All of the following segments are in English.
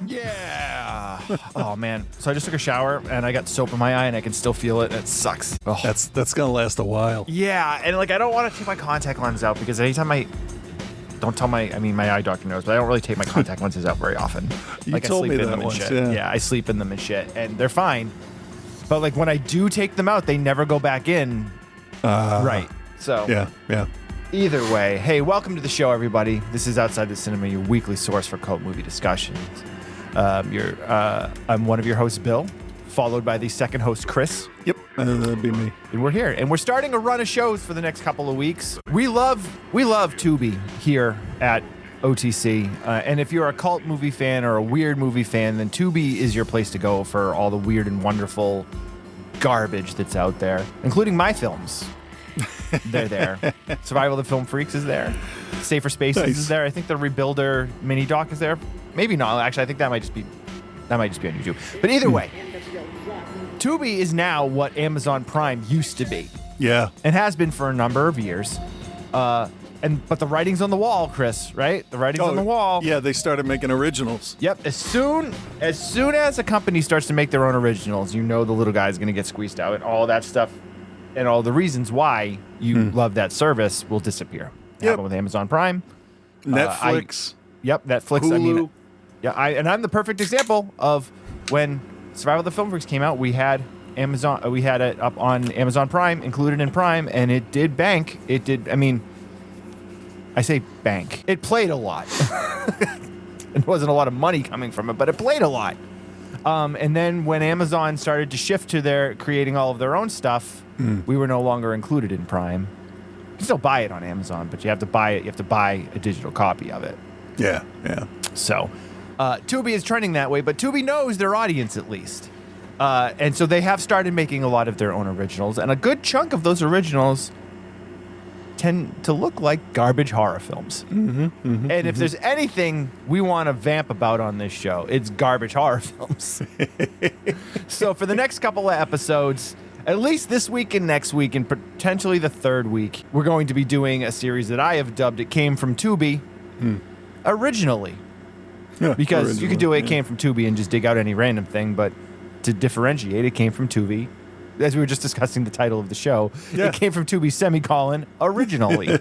Yeah. Oh man. So I just took a shower and I got soap in my eye and I can still feel it and it sucks. Oh. That's gonna last a while. Yeah, and like I don't want to take my contact lens out because anytime my eye doctor knows, but I don't really take my contact lenses out very often. You like told I sleep me in that them and once, shit. yeah. I sleep in them and shit, and they're fine. But like when I do take them out, they never go back in. Right. So yeah. Either way, hey, welcome to the show, everybody. This is Outside the Cinema, your weekly source for cult movie discussions. I'm one of your hosts, Bill, followed by the second host, Chris. Yep, that'd be me. And we're here, and we're starting a run of shows for the next couple of weeks. We love Tubi here at OTC, and if you're a cult movie fan or a weird movie fan, then Tubi is your place to go for all the weird and wonderful garbage that's out there, including my films. They're there. Survival of the Film Freaks is there. Safer Spaces is there. I think the Rebuilder mini doc is there. Maybe not. Actually, I think that might just be on YouTube. But either way, Tubi is now what Amazon Prime used to be. Yeah. And has been for a number of years. But the writing's on the wall, Chris, right? The writing's on the wall. Yeah, they started making originals. Yep. As soon as a company starts to make their own originals, you know the little guy's going to get squeezed out and all that stuff. And all the reasons why you love that service will disappear. Happened with Amazon Prime, Netflix. Netflix. Hulu. I'm the perfect example of when Survival of the Film Freaks came out. We had Amazon. We had it up on Amazon Prime, included in Prime, and it did bank. It did. I mean, I say bank. It played a lot. There wasn't a lot of money coming from it, but it played a lot. And then when Amazon started to shift to their creating all of their own stuff, we were no longer included in Prime. You can still buy it on Amazon, but you have to buy it. You have to buy a digital copy of it. Yeah. So, Tubi is trending that way, but Tubi knows their audience at least, and so they have started making a lot of their own originals, and a good chunk of those originals tend to look like garbage horror films. And if there's anything we want to vamp about on this show, it's garbage horror films. So for the next couple of episodes, at least this week and next week, and potentially the third week, we're going to be doing a series that I have dubbed It Came From Tubi originally. Yeah, Because you could do It Came From Tubi and just dig out any random thing, but to differentiate, It Came From Tubi. As we were just discussing the title of the show, It came from Tubi, originally.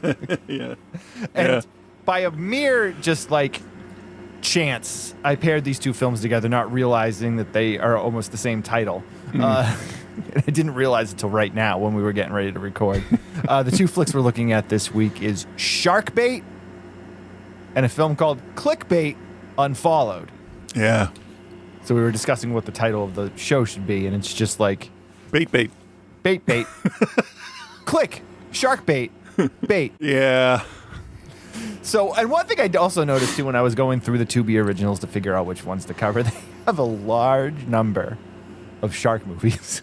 And by a mere just like chance, I paired these two films together, not realizing that they are almost the same title. I didn't realize until right now when we were getting ready to record. The two flicks we're looking at this week is Sharkbait and a film called Clickbait Unfollowed. Yeah. So we were discussing what the title of the show should be, and it's just like Bait. Bait. Click. Shark bait. Yeah. So, and one thing I also noticed too when I was going through the Tubi originals to figure out which ones to cover, they have a large number of shark movies.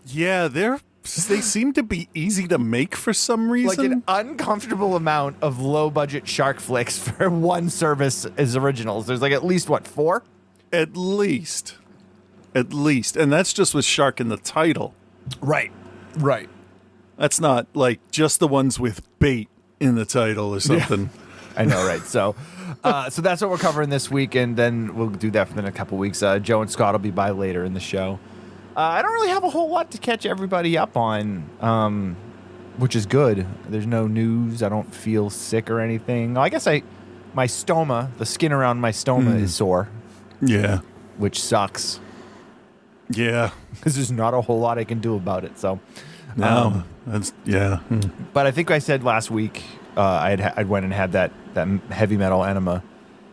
Yeah, they seem to be easy to make for some reason. Like an uncomfortable amount of low budget shark flicks for one service as originals. There's like at least, what, 4? At least. And that's just with shark in the title. Right. That's not like just the ones with bait in the title or something. Yeah. I know, right? So that's what we're covering this week, and then we'll do that for the next couple weeks. Joe and Scott will be by later in the show. I don't really have a whole lot to catch everybody up on, which is good. There's no news. I don't feel sick or anything. I guess my stoma, the skin around my stoma is sore. Yeah. Which sucks. Yeah. Because there's not a whole lot I can do about it. So, no, But I think I said last week I went and had that heavy metal enema,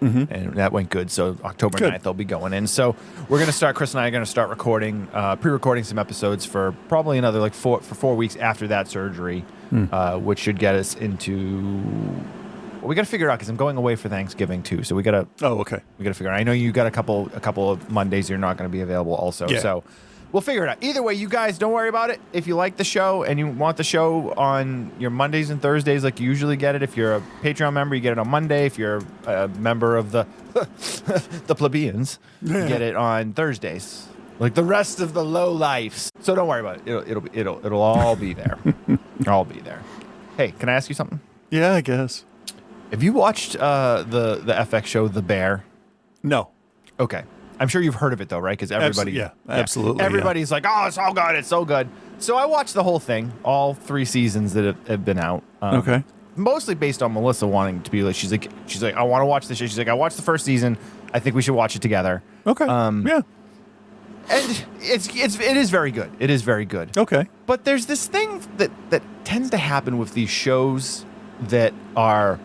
and that went good. So October 9th I'll be going in. So we're gonna start. Chris and I are gonna start recording, pre-recording some episodes for probably another 4 weeks after that surgery, which should get us into. Well, we got to figure out because I'm going away for Thanksgiving too. So we got to. Oh, okay. We got to figure out. I know you got a couple of Mondays you're not going to be available also. Yeah. So we'll figure it out. Either way, you guys don't worry about it. If you like the show and you want the show on your Mondays and Thursdays like you usually get it, if you're a Patreon member, you get it on Monday. If you're a member of the the plebeians, you get it on Thursdays. Like the rest of the low lifes. So don't worry about it. It'll all be there. I'll be there. Hey, can I ask you something? Yeah, I guess. Have you watched the FX show The Bair? No. Okay. I'm sure you've heard of it though, right? Because everybody, absolutely. everybody's like, "Oh, it's so good, it's so good." So I watched the whole thing, all 3 seasons that have been out. Okay. Mostly based on Melissa wanting to be like, she's like, I want to watch this show. She's like, I watched the first season. I think we should watch it together. Okay. Yeah. And it is very good. It is very good. Okay. But there's this thing that tends to happen with these shows that are,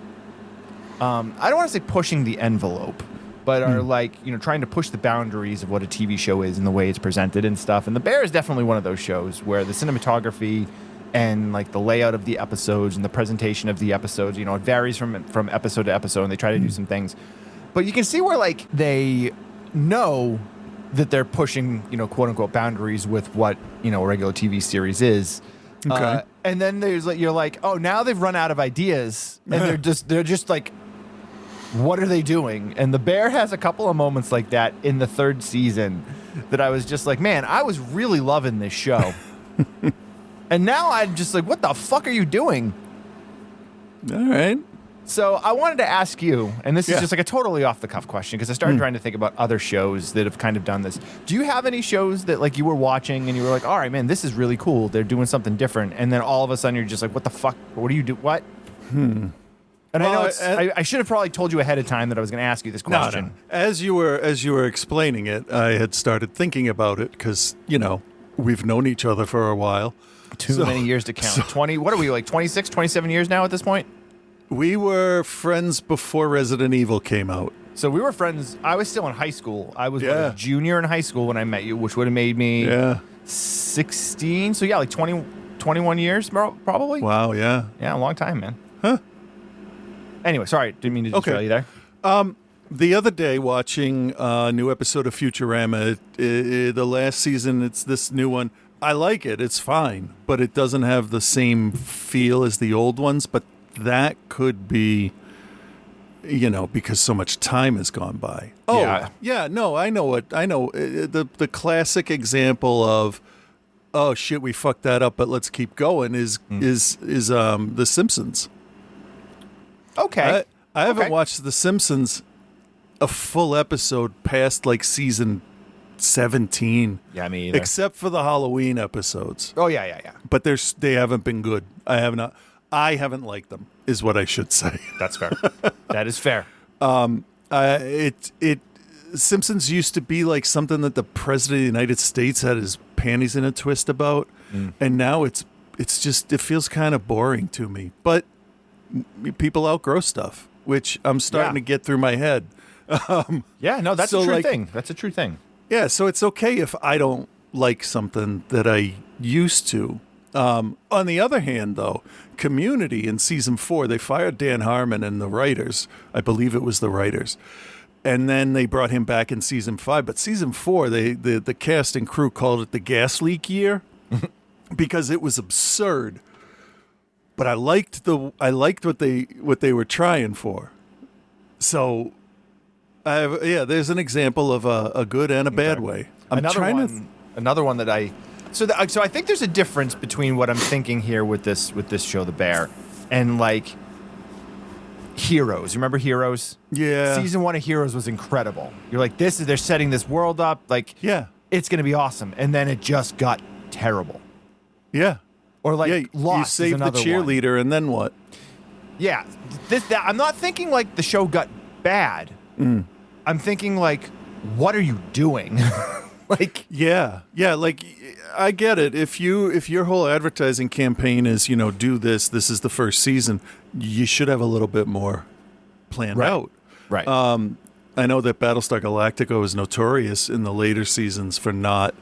I don't want to say pushing the envelope, but are like, trying to push the boundaries of what a TV show is and the way it's presented and stuff. And The Bear is definitely one of those shows where the cinematography and like the layout of the episodes and the presentation of the episodes, it varies from episode to episode, and they try to do some things. But you can see where like they know that they're pushing, quote unquote boundaries with what, a regular TV series is. Okay. And then you're like, oh, now they've run out of ideas, and they're just like, what are they doing? And The Bear has a couple of moments like that in the 3rd season that I was just like, man, I was really loving this show. And now I'm just like, what the fuck are you doing? All right. So I wanted to ask you, and this is just like a totally off the cuff question, because I started trying to think about other shows that have kind of done this. Do you have any shows that like you were watching and you were like, all right, man, this is really cool. They're doing something different. And then all of a sudden you're just like, what the fuck? What do you do? What? And well, I know I should have probably told you ahead of time that I was going to ask you this question. No. As you were explaining it, I had started thinking about it because, we've known each other for a while. Too many years to count. 20, what are we, like 26, 27 years now at this point? We were friends before Resident Evil came out. So we were friends. I was still in high school. I was a junior in high school when I met you, which would have made me 16. So yeah, like 20, 21 years probably. Wow, yeah. Yeah, a long time, man. Huh. Anyway, sorry. Didn't mean to distract you there. The other day, watching a new episode of Futurama, the last season, it's this new one. I like it. It's fine, but it doesn't have the same feel as the old ones. But that could be, because so much time has gone by. Oh, yeah. No, I know what I know. The classic example of, oh shit, we fucked that up, but let's keep going is The Simpsons. Okay. I haven't watched The Simpsons a full episode past like season 17. Yeah, me either. Except for the Halloween episodes. Oh yeah. But they haven't been good. I haven't liked them, is what I should say. That's fair. That is fair. Simpsons used to be like something that the president of the United States had his panties in a twist about, and now it's just, it feels kind of boring to me. But people outgrow stuff, which I'm starting to get through my head. That's a true thing. That's a true thing. Yeah, so it's okay if I don't like something that I used to. On the other hand, though, Community in season 4, they fired Dan Harmon and the writers. I believe it was the writers. And then they brought him back in season 5. But season 4, the cast and crew called it the gas leak year because it was absurd. But I liked what they were trying for. So, there's an example of a good and a bad way. Another one that I. So I think there's a difference between what I'm thinking here with this show, The Bear, and like Heroes. Remember Heroes? Yeah. Season 1 of Heroes was incredible. You're like, they're setting this world up, like, it's gonna be awesome, and then it just got terrible. Yeah. Or like Lost. You saved the cheerleader, and then what? Yeah. I'm not thinking like the show got bad. I'm thinking like, what are you doing? Like, like I get it. If your whole advertising campaign is, do this is the first season, you should have a little bit more planned out. Right. I know that Battlestar Galactica was notorious in the later seasons for not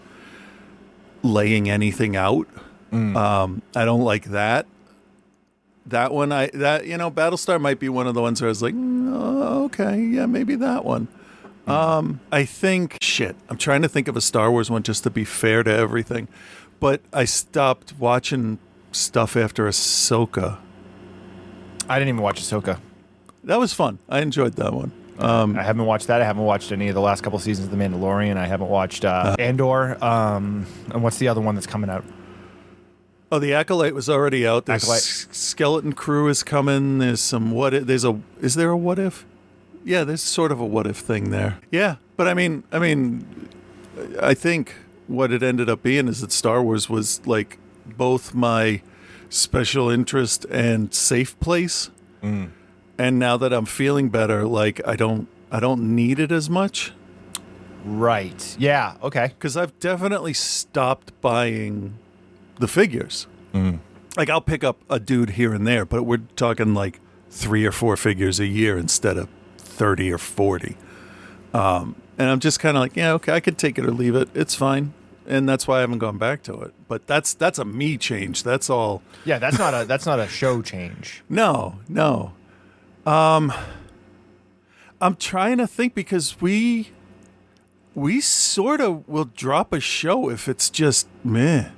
laying anything out. I don't like that. That one, Battlestar might be one of the ones where I was like, okay, yeah, maybe that one. I think, I'm trying to think of a Star Wars one just to be fair to everything. But I stopped watching stuff after Ahsoka. I didn't even watch Ahsoka. That was fun. I enjoyed that one. I haven't watched that. I haven't watched any of the last couple seasons of The Mandalorian. I haven't watched Andor. And what's the other one that's coming out? Oh, The Acolyte was already out. Acolyte. Skeleton Crew is coming. There's some is there a what if? Yeah, there's sort of a what if thing there. Yeah, but I mean, I think what it ended up being is that Star Wars was like both my special interest and safe place. And now that I'm feeling better, like I don't need it as much. Right. Yeah. Okay. Because I've definitely stopped buying the figures. Like I'll pick up a dude here and there, but we're talking like 3 or 4 figures a year instead of 30 or 40. And I'm just kind of like, yeah, okay, I could take it or leave it. It's fine. And that's why I haven't gone back to it. But that's a me change. That's all. Yeah, that's not a show change. No. I'm trying to think because we sort of will drop a show if it's just meh.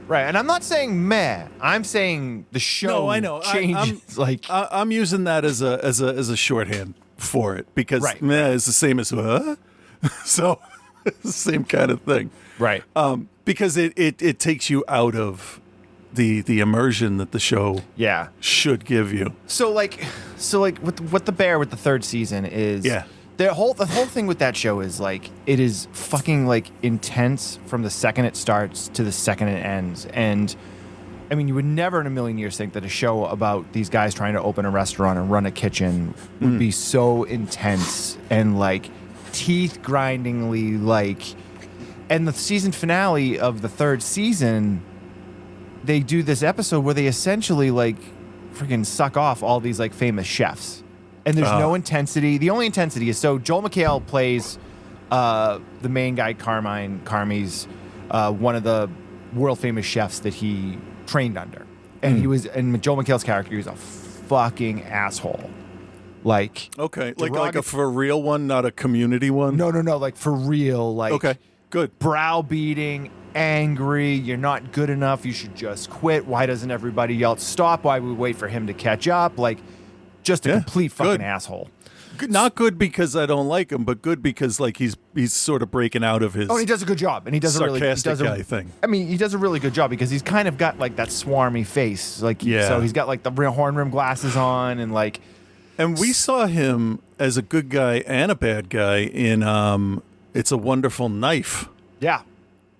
Right, and I'm not saying meh. I'm saying the show No, I know. changes. I'm using that as a shorthand for it because meh is the same as so it's the same kind of thing. Right. Because it takes you out of the immersion that the show should give you. So what the Bair with the 3rd season is the whole thing with that show is like it is fucking like intense from the second it starts to the second it ends. And I mean, you would never in a million years think that a show about these guys trying to open a restaurant and run a kitchen would be so intense and like teeth grindingly like. And the season finale of the 3rd season, they do this episode where they essentially like freaking suck off all these like famous chefs. And there's no intensity. The only intensity is so Joel McHale plays the main guy, Carmy's one of the world famous chefs that he trained under. And and Joel McHale's character, he was a fucking asshole. Like like a for real one, not a community one. No, like for real, like okay, good. Browbeating, angry, you're not good enough, you should just quit. Why doesn't everybody else stop? Why we wait for him to catch up? Like just a complete fucking asshole. Not good because I don't like him, but good because like he's sort of breaking out of his. Oh, and he does a good job, and he does sarcastic guy thing. I mean, he does a really good job because he's kind of got like that swarmy face, like so he's got like the horn rim glasses on, and like. And we saw him as a good guy and a bad guy in It's a Wonderful Knife. Yeah.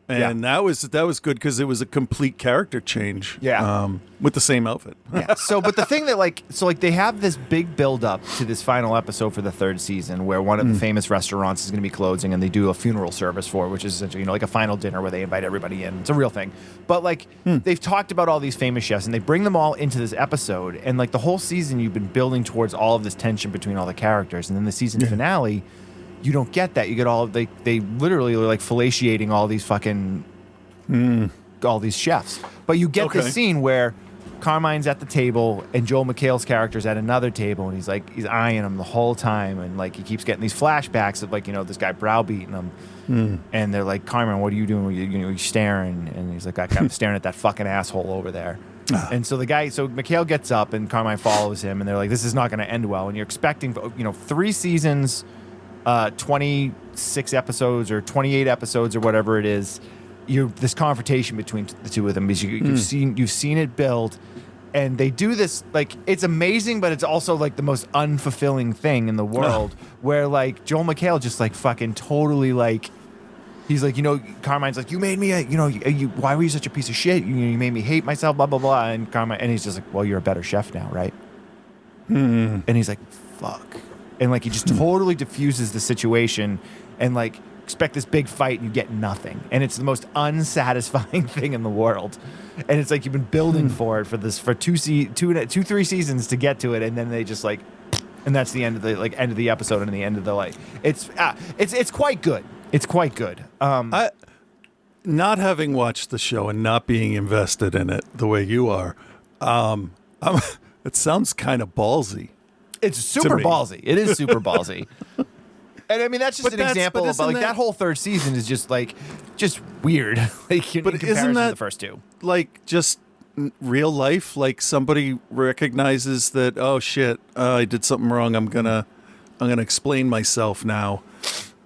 And that was good because it was a complete character change. Yeah. With the same outfit. Yeah. So, but the thing that they have this big build up to this final episode for the 3rd season where one of the famous restaurants is going to be closing and they do a funeral service for it, which is essentially, like a final dinner where they invite everybody in. It's a real thing. But like they've talked about all these famous chefs and they bring them all into this episode. And like the whole season you've been building towards all of this tension between all the characters. And then the season finale, you don't get that. You get all they literally are like fellatiating all these fucking all these chefs. But you get this scene where Carmine's at the table and Joel McHale's character's at another table and he's eyeing him the whole time and like he keeps getting these flashbacks of like, this guy browbeating him. And they're like, Carmine, what are you doing? You're staring. And he's like, I'm staring at that fucking asshole over there. And so McHale gets up and Carmine follows him and they're like, this is not going to end well. And you're expecting, 3 seasons, 26 episodes or 28 episodes or whatever it is, this confrontation between the two of them because you've seen it build, and they do this like it's amazing, but it's also like the most unfulfilling thing in the world where like Joel McHale just like fucking totally like he's like Carmine's like you made me why were you such a piece of shit, you made me hate myself, blah blah blah, and Carmine and he's just like, well, you're a better chef now, right? And he's like, fuck. And like he just totally diffuses the situation and like expect this big fight and you get nothing. And it's the most unsatisfying thing in the world. And it's like you've been building for it for 3 seasons to get to it, and then they just like, and that's the end of the episode and the end of the like. It's quite good. It's quite good. Not having watched the show and not being invested in it the way you are, it sounds kind of ballsy. It's super ballsy. It is super ballsy. And I mean, that's just an example of like that whole 3rd season is just weird. Like in comparison to the first 2. Like just real life, like somebody recognizes that, oh shit, I did something wrong. I'm gonna explain myself now.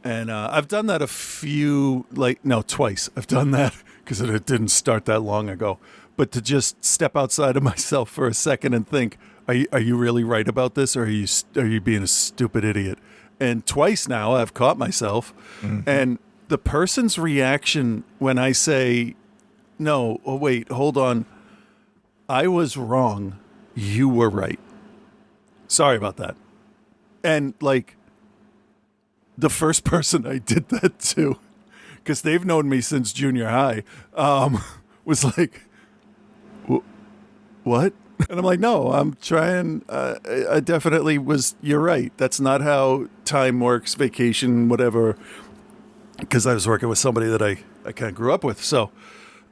And I've done that twice. I've done that because it didn't start that long ago. But to just step outside of myself for a second and think, are you really right about this, or are you being a stupid idiot? And twice now I've caught myself, and the person's reaction when I say, no, oh wait, hold on, I was wrong, you were right. Sorry about that. And like the first person I did that to, because they've known me since junior high, was like, what? And I'm like, no, I'm trying. I definitely was. You're right. That's not how time works, vacation, whatever. Because I was working with somebody that I kind of grew up with. So,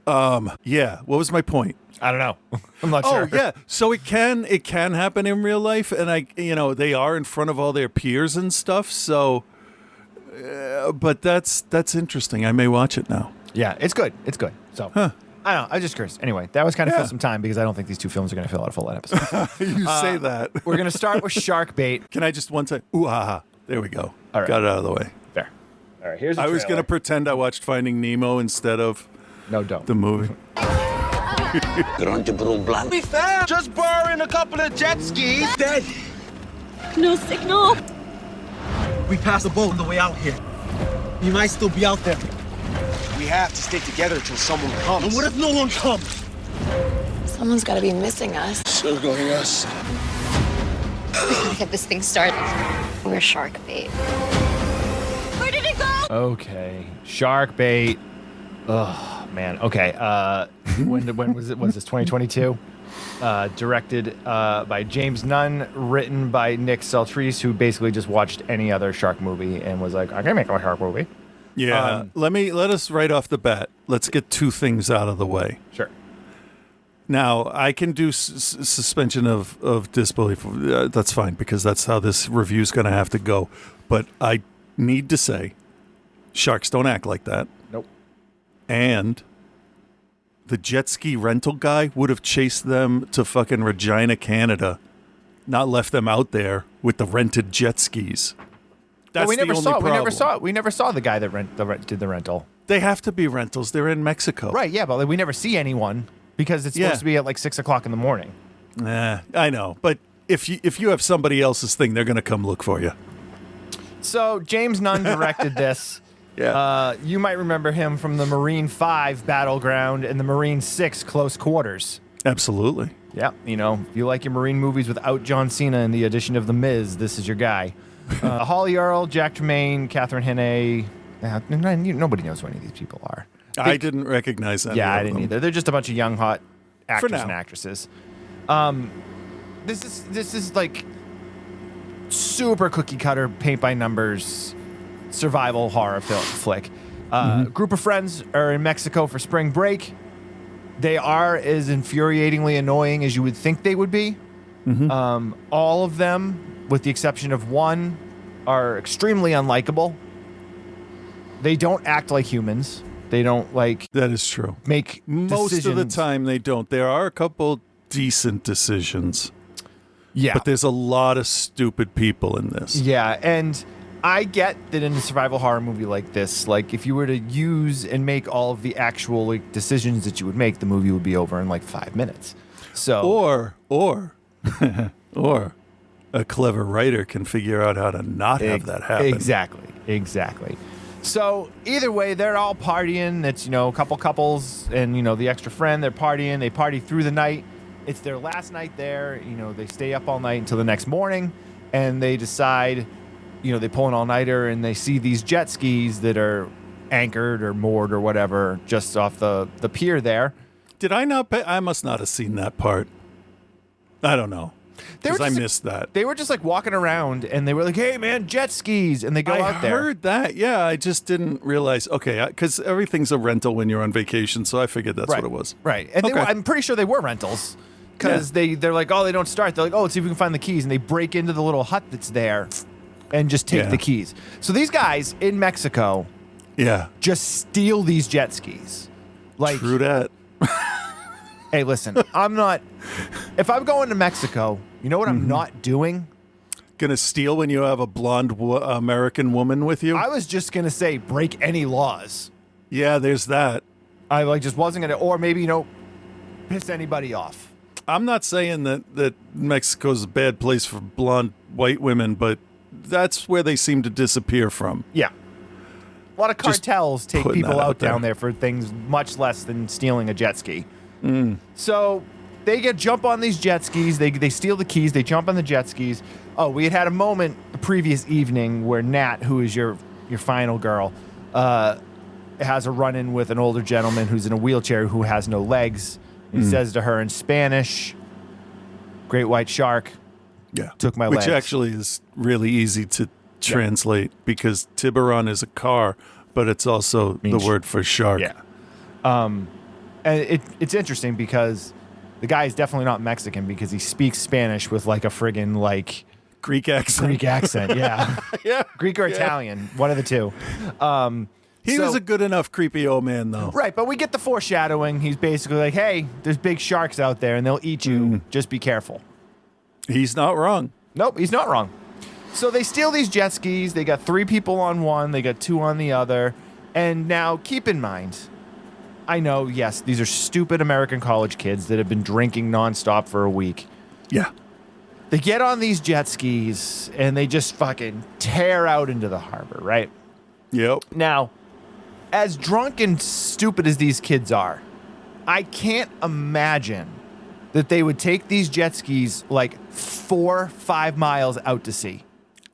yeah. What was my point? I don't know. I'm not sure. Oh, yeah. So it can happen in real life, and they are in front of all their peers and stuff. So, but that's interesting. I may watch it now. Yeah, it's good. It's good. So. I don't know. I was just curious. Anyway, that was kind of fill some time because I don't think these two films are going to fill out a full episode. You say that. We're going to start with Shark Bait. Can I just one time? Ooh, ha. There we go. All right. Got it out of the way. There. All right. Here's the I was trailer. going to pretend I watched Finding Nemo instead of No, don't. the movie. Grande Brun We found just borrowing a couple of jet skis. Dead. No signal. We passed a boat on the way out here. You might still be out there. We have to stay together until someone comes. And what if no one comes? Someone's got to be missing us. Circling us. We gotta get this thing started. We're shark bait. Where did it go? Okay. Shark Bait. Oh, man. Okay. When was it? Was this 2022? Directed by James Nunn, written by Nick Saltrese, who basically just watched any other shark movie and was like, I can make a shark movie. Yeah. Let us right off the bat. Let's get two things out of the way. Sure. Now, I can do suspension of disbelief. That's fine, because that's how this review is going to have to go. But I need to say, sharks don't act like that. Nope. And the jet ski rental guy would have chased them to fucking Regina, Canada, not left them out there with the rented jet skis. That's we never the only saw. problem. We never saw the guy that did the rental. They have to be rentals. They're in Mexico. Right. Yeah, but we never see anyone because it's supposed to be at like 6 o'clock in the morning. I know, but if you have somebody else's thing, they're going to come look for you. So James Nunn directed this. Yeah. You might remember him from the Marine 5 Battleground and the Marine 6 Close Quarters. Absolutely. Yeah, if you like your Marine movies without John Cena and the addition of The Miz, this is your guy. Holly Earl, Jack Tremaine, Catherine Henney. Nobody knows who any of these people are. I didn't recognize that. Yeah, I didn't either. They're just a bunch of young, hot actors now. and actresses. This is like super cookie cutter, paint by numbers, survival horror flick. Group of friends are in Mexico for spring break. They are as infuriatingly annoying as you would think they would be. All of them, with the exception of one, are extremely unlikable. They don't act like humans. They don't That is true. make Most decisions. of the time they don't. There are a couple decent decisions. Yeah. But there's a lot of stupid people in this. Yeah, and I get that in a survival horror movie like this, if you were to use and make all of the actual decisions that you would make, the movie would be over in 5 minutes. So Or a clever writer can figure out how to not have that happen. Exactly. So either way, they're all partying. It's, a couple couples and, the extra friend, they're partying. They party through the night. It's their last night there. They stay up all night until the next morning, and they decide, they pull an all-nighter, and they see these jet skis that are anchored or moored or whatever just off the pier there. Did I not pay? I must not have seen that part. I don't know. Because I missed that. They were just walking around, and they were like, "Hey, man, jet skis!" And they go out there. I heard that. Yeah, I just didn't realize. Okay, because everything's a rental when you're on vacation, so I figured that's what it was. Right, and I'm pretty sure they were rentals because they're like, "Oh, they don't start." They're like, "Oh, let's see if we can find the keys," and they break into the little hut that's there, and just take the keys. So these guys in Mexico, just steal these jet skis. True that. Hey, listen, if I'm going to Mexico, you know what I'm not doing? Gonna steal when you have a blonde American woman with you? I was just gonna say break any laws. Yeah, there's that. I just wasn't gonna, or maybe piss anybody off. I'm not saying that Mexico's a bad place for blonde white women, but that's where they seem to disappear from. Yeah. A lot of Just cartels take putting people that out out there. down there for things much less than stealing a jet ski. So they jump on these jet skis. They steal the keys. They jump on the jet skis. Oh, we had a moment the previous evening where Nat, who is your final girl, has a run-in with an older gentleman who's in a wheelchair who has no legs. He says to her in Spanish, "Great white shark." Yeah. Took my Which legs. actually is really easy to translate because tiburon is a car, but it's also the Means- word for shark. Yeah. And it's interesting because the guy is definitely not Mexican because he speaks Spanish with like a friggin' like Greek accent. Greek accent. Yeah. Yeah. Greek or Italian, one of the two. He So- was a good enough creepy old man, though. Right, but we get the foreshadowing. He's basically like, hey, there's big sharks out there and they'll eat you. Just be careful. He's not wrong. Nope, he's not wrong. So they steal these jet skis. They got 3 people on one. They got 2 on the other. And now keep in mind, I know, yes, these are stupid American college kids that have been drinking nonstop for a week. Yeah. They get on these jet skis and they just fucking tear out into the harbor, right? Yep. Now, as drunk and stupid as these kids are, I can't imagine that they would take these jet skis like 4-5 miles out to sea.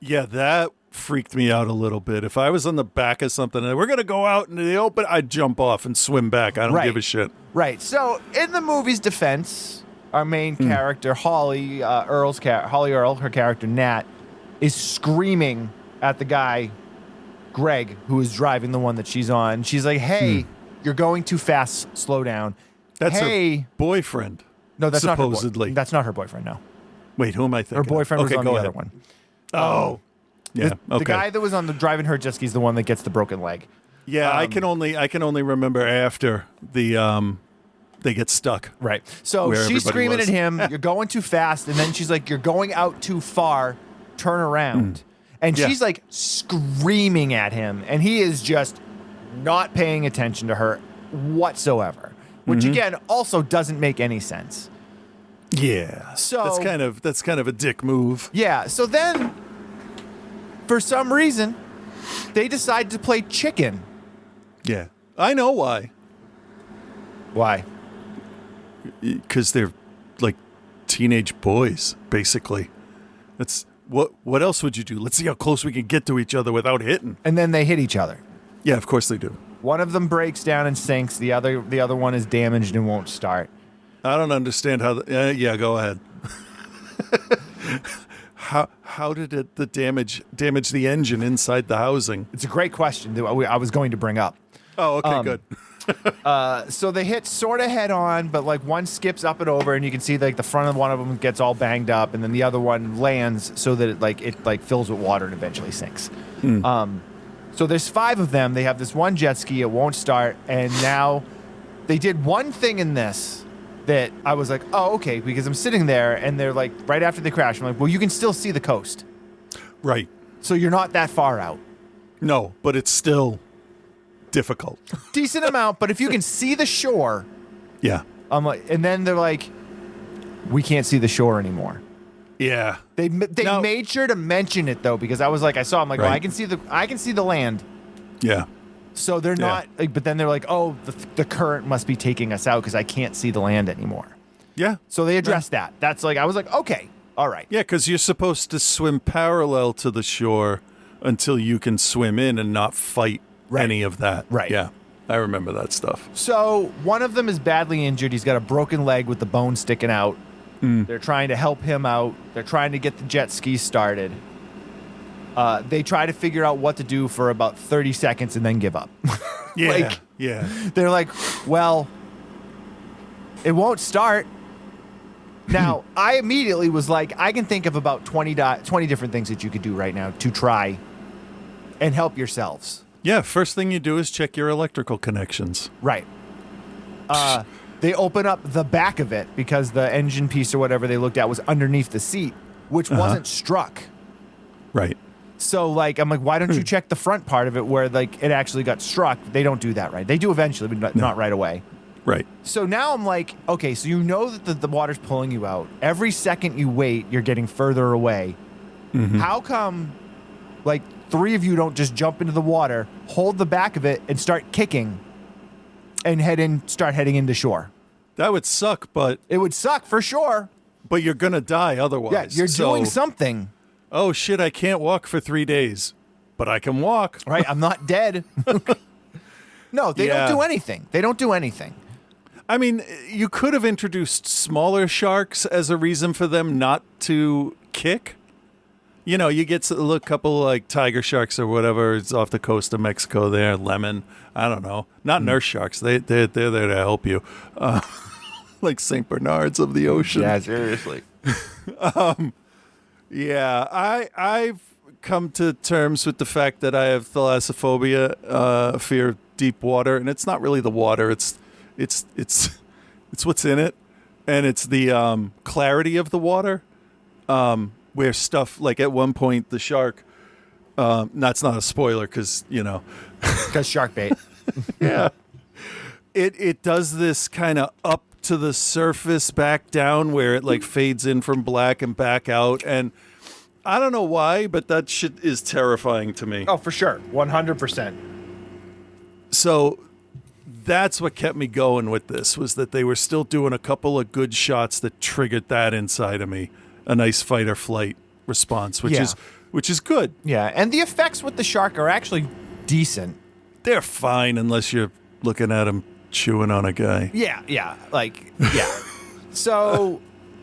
Yeah, that freaked me out a little bit. If I was on the back of something and we're going to go out into the open, I'd jump off and swim back. I don't Right. give a shit. Right. So, in the movie's defense, our main character, Holly Earl, her character Nat, is screaming at the guy, Greg, who is driving the one that she's on. She's like, "Hey, you're going too fast. Slow down." That's hey, her boyfriend. no, that's not her supposedly. That's not her boyfriend. No, Wait, who am I thinking? her boyfriend of? was on go the ahead. other one. Oh, yeah. The Okay. guy that was on the driving her jet ski is the one that gets the broken leg. Yeah, I can only remember after the they get stuck. Right. So Where she's everybody screaming was. at him, "You're going too fast," and then she's like, "You're going out too far. Turn around." And Yeah. she's like screaming at him, and he is just not paying attention to her whatsoever, which again also doesn't make any sense. Yeah. So- that's kind of a dick move. Yeah. So then, for some reason, they decide to play chicken. Yeah. I know why. Why? Because they're like teenage boys, basically. That's what else would you do? Let's see how close we can get to each other without hitting. And then they hit each other. Yeah, of course they do. One of them breaks down and sinks. The other one is damaged and won't start. I don't understand how. Yeah, go ahead. How did the damage the engine inside the housing? It's a great question that I was going to bring up. Oh, okay, good. So they hit sort of head on, but like one skips up and over, and you can see like the front of one of them gets all banged up, and then the other one lands so that it fills with water and eventually sinks. So there's 5 of them. They have this one jet ski. It won't start, and now they did one thing in this that I was like, oh, okay, because I'm sitting there, and they're like, right after they crash, I'm like, well, you can still see the coast, Right. so you're not that far out. No, but it's still difficult. Decent amount, but if you can see the shore, Yeah. I'm like, and then they're like, we can't see the shore anymore. Yeah. They Now- made sure to mention it though, because I was like, I'm like, Right. well, I can see the land. Yeah. So they're Yeah. not, like, but then they're like, oh, the current must be taking us out because I can't see the land anymore. Yeah. So they addressed that. That's like, I was like, okay, all right. Yeah, because you're supposed to swim parallel to the shore until you can swim in and not fight Right. any of that. Right. Yeah. I remember that stuff. So one of them is badly injured. He's got a broken leg with the bone sticking out. They're trying to help him out. They're trying to get the jet ski started. They try to figure out what to do for about 30 seconds and then give up. Yeah. Like- yeah. They're like, well, it won't start. Now, I immediately was like, I can think of about 20 different things that you could do right now to try and help yourselves. Yeah. First thing you do is check your electrical connections. Right. They open up the back of it because the engine piece or whatever they looked at was underneath the seat, which wasn't struck. Right. So, like, I'm like, why don't you check the front part of it where, like, it actually got struck? They don't do that right. They do eventually, but not right away. Right. So now I'm like, okay, so you know that the water's pulling you out. Every second you wait, you're getting further away. How come, like, 3 of you don't just jump into the water, hold the back of it, and start kicking, and start heading into shore? That would suck, but It would suck for sure. you're gonna die otherwise. Yeah, you're So, doing something, oh shit, I can't walk for 3 days, but I can walk. right? I'm not dead. No, they Yeah. don't do anything. They don't do anything. I mean, you could have introduced smaller sharks as a reason for them not to kick. You know, you get a couple like tiger sharks or whatever. It's off the coast of Mexico there, lemon. I don't know. Not nurse sharks. They're there to help you. Like St. Bernards of the ocean. seriously. Yeah, I've come to terms with the fact that I have thalassophobia, fear of deep water, and it's not really the water. It's what's in it, and it's the clarity of the water. Where stuff like at one point the shark. That's not a spoiler because Because shark bait. yeah, it does this kind of up to the surface, back down, where it like fades in from black and back out, and I don't know why, but that shit is terrifying to me. Oh, for sure. 100%. So that's what kept me going with this, was that they were still doing a couple of good shots that triggered that inside of me, a nice fight or flight response, which is good. Yeah, and the effects with the shark are actually decent. They're fine unless you're looking at them chewing on a guy. Yeah. So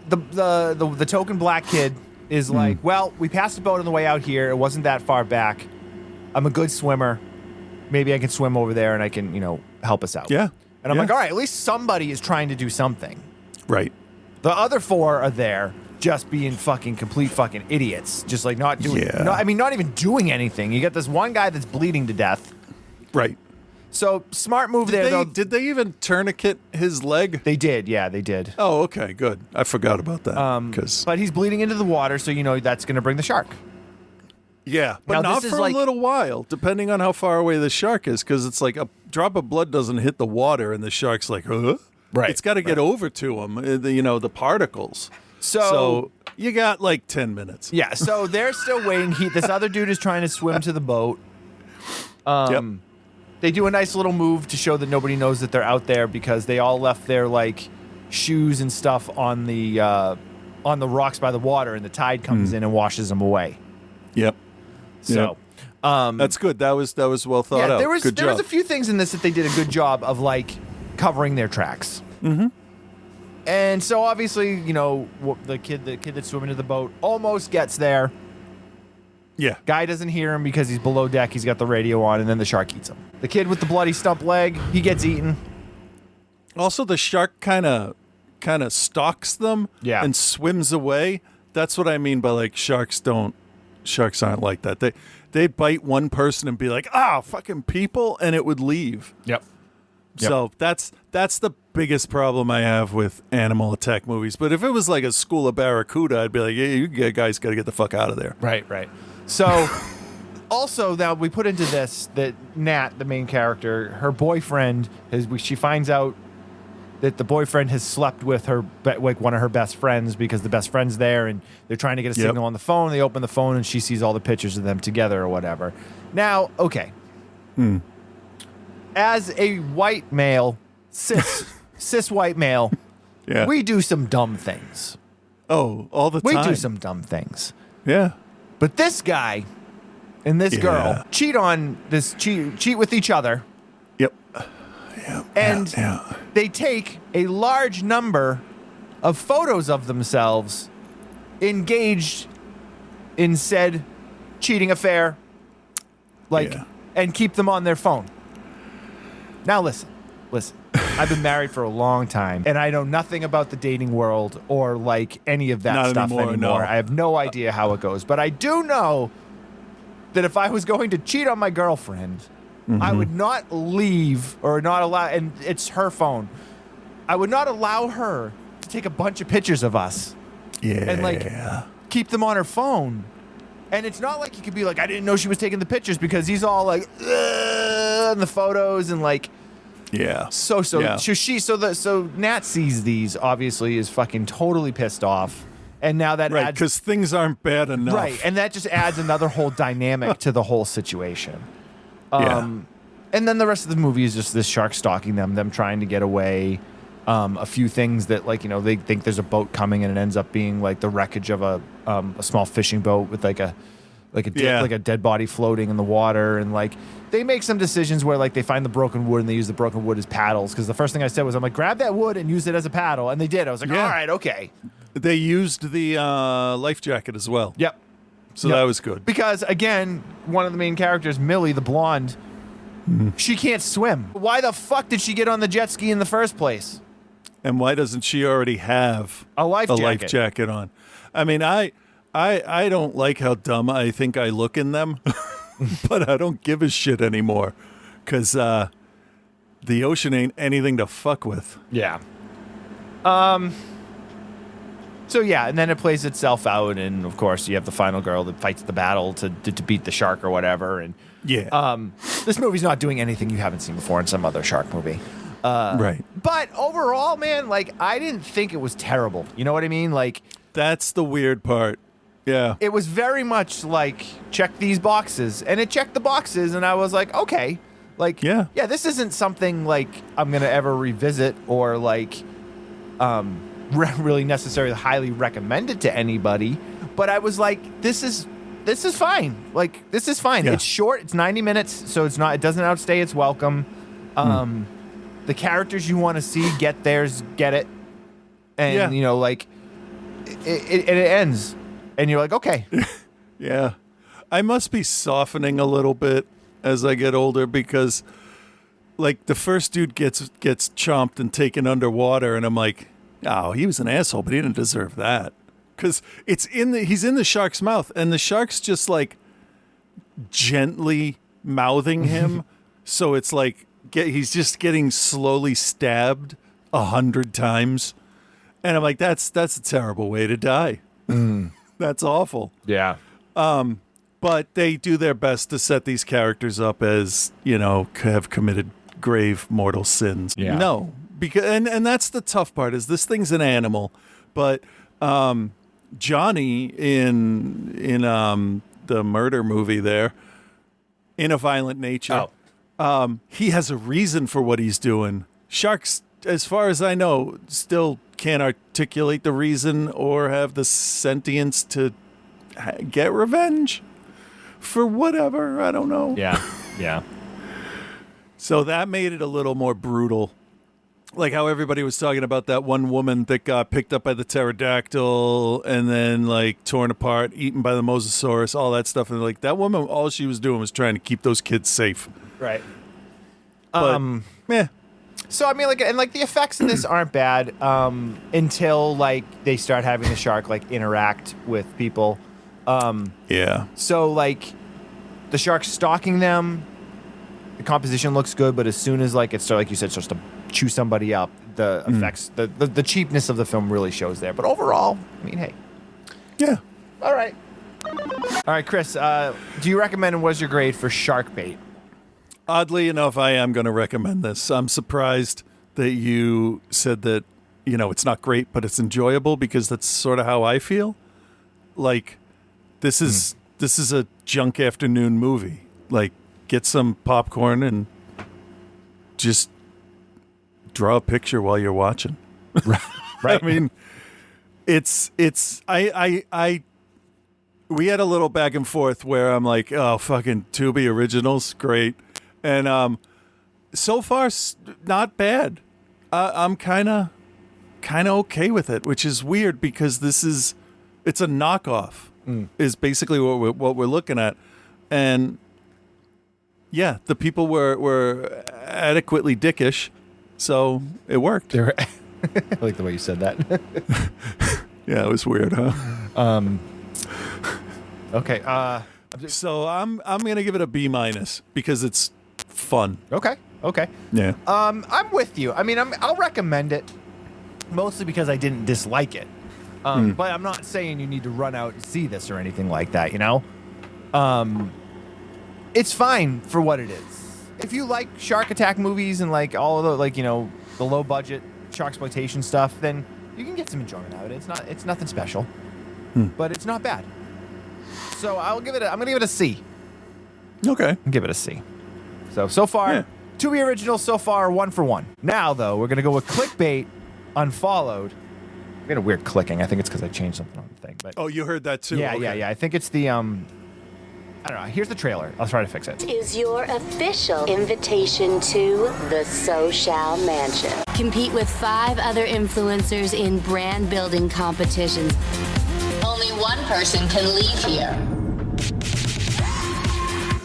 the token black kid is like, well, we passed the boat on the way out here. It wasn't that far back. I'm a good swimmer. Maybe I can swim over there and I can, help us out. Yeah. And I'm Yeah. like, all right, at least somebody is trying to do something. Right. The other 4 are there just being complete fucking idiots. Just like not doing, Yeah. not even doing anything. You got this one guy that's bleeding to death. Right. So smart move there, though. Did they even tourniquet his leg? They did. Yeah, they did. Oh, okay, good. I forgot about that. But he's bleeding into the water, so that's going to bring the shark. Yeah, but Now, not this for is like- a little while, depending on how far away the shark is, because it's like a drop of blood doesn't hit the water, and the shark's like, huh? Right, It's got to get over to him, the particles. So you got like 10 minutes. yeah, so they're still waiting. This other dude is trying to swim to the boat. Yep. They do a nice little move to show that nobody knows that they're out there because they all left their like shoes and stuff on the rocks by the water, and the tide comes in and washes them away. Yep. So. That's good. That was well thought out. There was Good job. a few things in this that they did a good job of like covering their tracks. Mm-hmm. And so obviously, the kid that's swimming to the boat almost gets there. Yeah. Guy doesn't hear him because he's below deck. He's got the radio on, and then the shark eats him. The kid with the bloody stump leg, he gets eaten. Also, the shark kind of stalks them and swims away. That's what I mean by like sharks aren't like that. They'd bite one person and be like, fucking people, and it would leave. Yep. So that's the biggest problem I have with animal attack movies. But if it was like a school of barracuda, I'd be like, yeah, you guys got to get the fuck out of there. Right. So also now we put into this that Nat, the main character, her boyfriend, she finds out that the boyfriend has slept with one of her best friends because the best friend's there, and they're trying to get a signal on the phone. They open the phone and she sees all the pictures of them together or whatever. Now, okay. As a white male, cis white male, we do some dumb things. Oh, all the time. We do some dumb things. Yeah. But this guy and this girl cheat with each other. Yep. And Yeah. they take a large number of photos of themselves engaged in said cheating affair, and keep them on their phone. Now listen. I've been married for a long time, and I know nothing about the dating world or like any of that Not stuff anymore, anymore. no. I have no idea how it goes, but I do know that if I was going to cheat on my girlfriend, I would not leave or not allow, and it's her phone. I would not allow her to take a bunch of pictures of us and like keep them on her phone. And it's not like you could be like, I didn't know she was taking the pictures, because he's all like, in the photos and like, Yeah. So Yeah. so Nat sees these, obviously is fucking totally pissed off, and now that Right, adds because things aren't bad enough. right, and that just adds another whole dynamic to the whole situation. Yeah. And then the rest of the movie is just this shark stalking them trying to get away. A few things that, like, you know, they think there's a boat coming, and it ends up being like the wreckage of a small fishing boat with like a dead body floating in the water, and like they make some decisions where like they find the broken wood and they use the broken wood as paddles. Because the first thing I said was, I'm like, grab that wood and use it as a paddle, and they did. I was like, Yeah. all right, okay. They used the life jacket as well. Yep. So Yep. that was good. Because, again, one of the main characters, Millie, the blonde, she can't swim. Why the fuck did she get on the jet ski in the first place? And why doesn't she already have A life life jacket. jacket on? I mean, I don't like how dumb I think I look in them, but I don't give a shit anymore because the ocean ain't anything to fuck with. Yeah. So, yeah, and then it plays itself out, and, of course, you have the final girl that fights the battle to beat the shark or whatever, and Yeah. this movie's not doing anything you haven't seen before in some other shark movie. Right. But overall, man, like, I didn't think it was terrible. You know what I mean? Like, That's the weird part. Yeah. it was very much like, check these boxes. And it checked the boxes, and I was like, okay. Like, Yeah. this isn't something, like, I'm going to ever revisit or, like, really necessarily highly recommend it to anybody. But I was like, this is fine. Like, this is fine. Yeah. It's short. It's 90 minutes, so it doesn't outstay its welcome. The characters you want to see get theirs, get it. And, Yeah. you know, like, it ends. And you're like, okay. Yeah. I must be softening a little bit as I get older because, like, the first dude gets chomped and taken underwater, and I'm like, oh, he was an asshole, but he didn't deserve that. Because he's in the shark's mouth, and the shark's just, like, gently mouthing him. So it's like he's just getting slowly stabbed 100 times. And I'm like, that's a terrible way to die. That's awful. Yeah. But they do their best to set these characters up as, you know, have committed grave mortal sins. Yeah. No, because and that's the tough part is this thing's an animal, but Johnny in the murder movie there, In a Violent Nature, he has a reason for what he's doing. Sharks, as far as I know, still can't articulate the reason or have the sentience to get revenge for whatever. I don't know. Yeah. Yeah. So that made it a little more brutal. Like how everybody was talking about that one woman that got picked up by the pterodactyl and then like torn apart, eaten by the mosasaurus, all that stuff. And like that woman, all she was doing was trying to keep those kids safe. Right. But, yeah. So I mean, like, and like the effects in this aren't bad until like they start having the shark like interact with people. Yeah. So like the shark stalking them, the composition looks good, but as soon as like like you said, starts to chew somebody up, the effects, the cheapness of the film really shows there. But overall, I mean, hey, Yeah. all right, Chris. Do you recommend and what's your grade for Shark Bait? Oddly enough, I am going to recommend this. I'm surprised that you said that, you know, it's not great, but it's enjoyable because that's sort of how I feel. Like, this is a junk afternoon movie. Like, get some popcorn and just draw a picture while you're watching. Right. I mean, we had a little back and forth where I'm like, oh, fucking Tubi originals, great. And so far, not bad. I'm kind of okay with it, which is weird because it's a knockoff. Is basically what we're looking at, and yeah, the people were adequately dickish, so it worked. I like the way you said that. Yeah, it was weird, huh? Okay. So I'm gonna give it a B- because it's fun. Okay. Yeah. I'm with you. I mean, I'll recommend it mostly because I didn't dislike it. But I'm not saying you need to run out and see this or anything like that, you know? It's fine for what it is. if you like shark attack movies and like all of the like the low budget shark exploitation stuff, then you can get some enjoyment out of it. It's nothing special, but it's not bad. So I'm gonna give it a C. Okay. I'll give it a C. So far, Tubi original so far 1 for 1. Now though, we're gonna go with Clickbait Unfollowed. I got a weird clicking. I think it's because I changed something on the thing. But Oh, you heard that too? yeah, Okay. yeah. I think it's the I don't know. Here's the trailer. I'll try to fix it. Is your official invitation to the Social Mansion. Compete with 5 other influencers in brand building competitions. Only one person can leave here.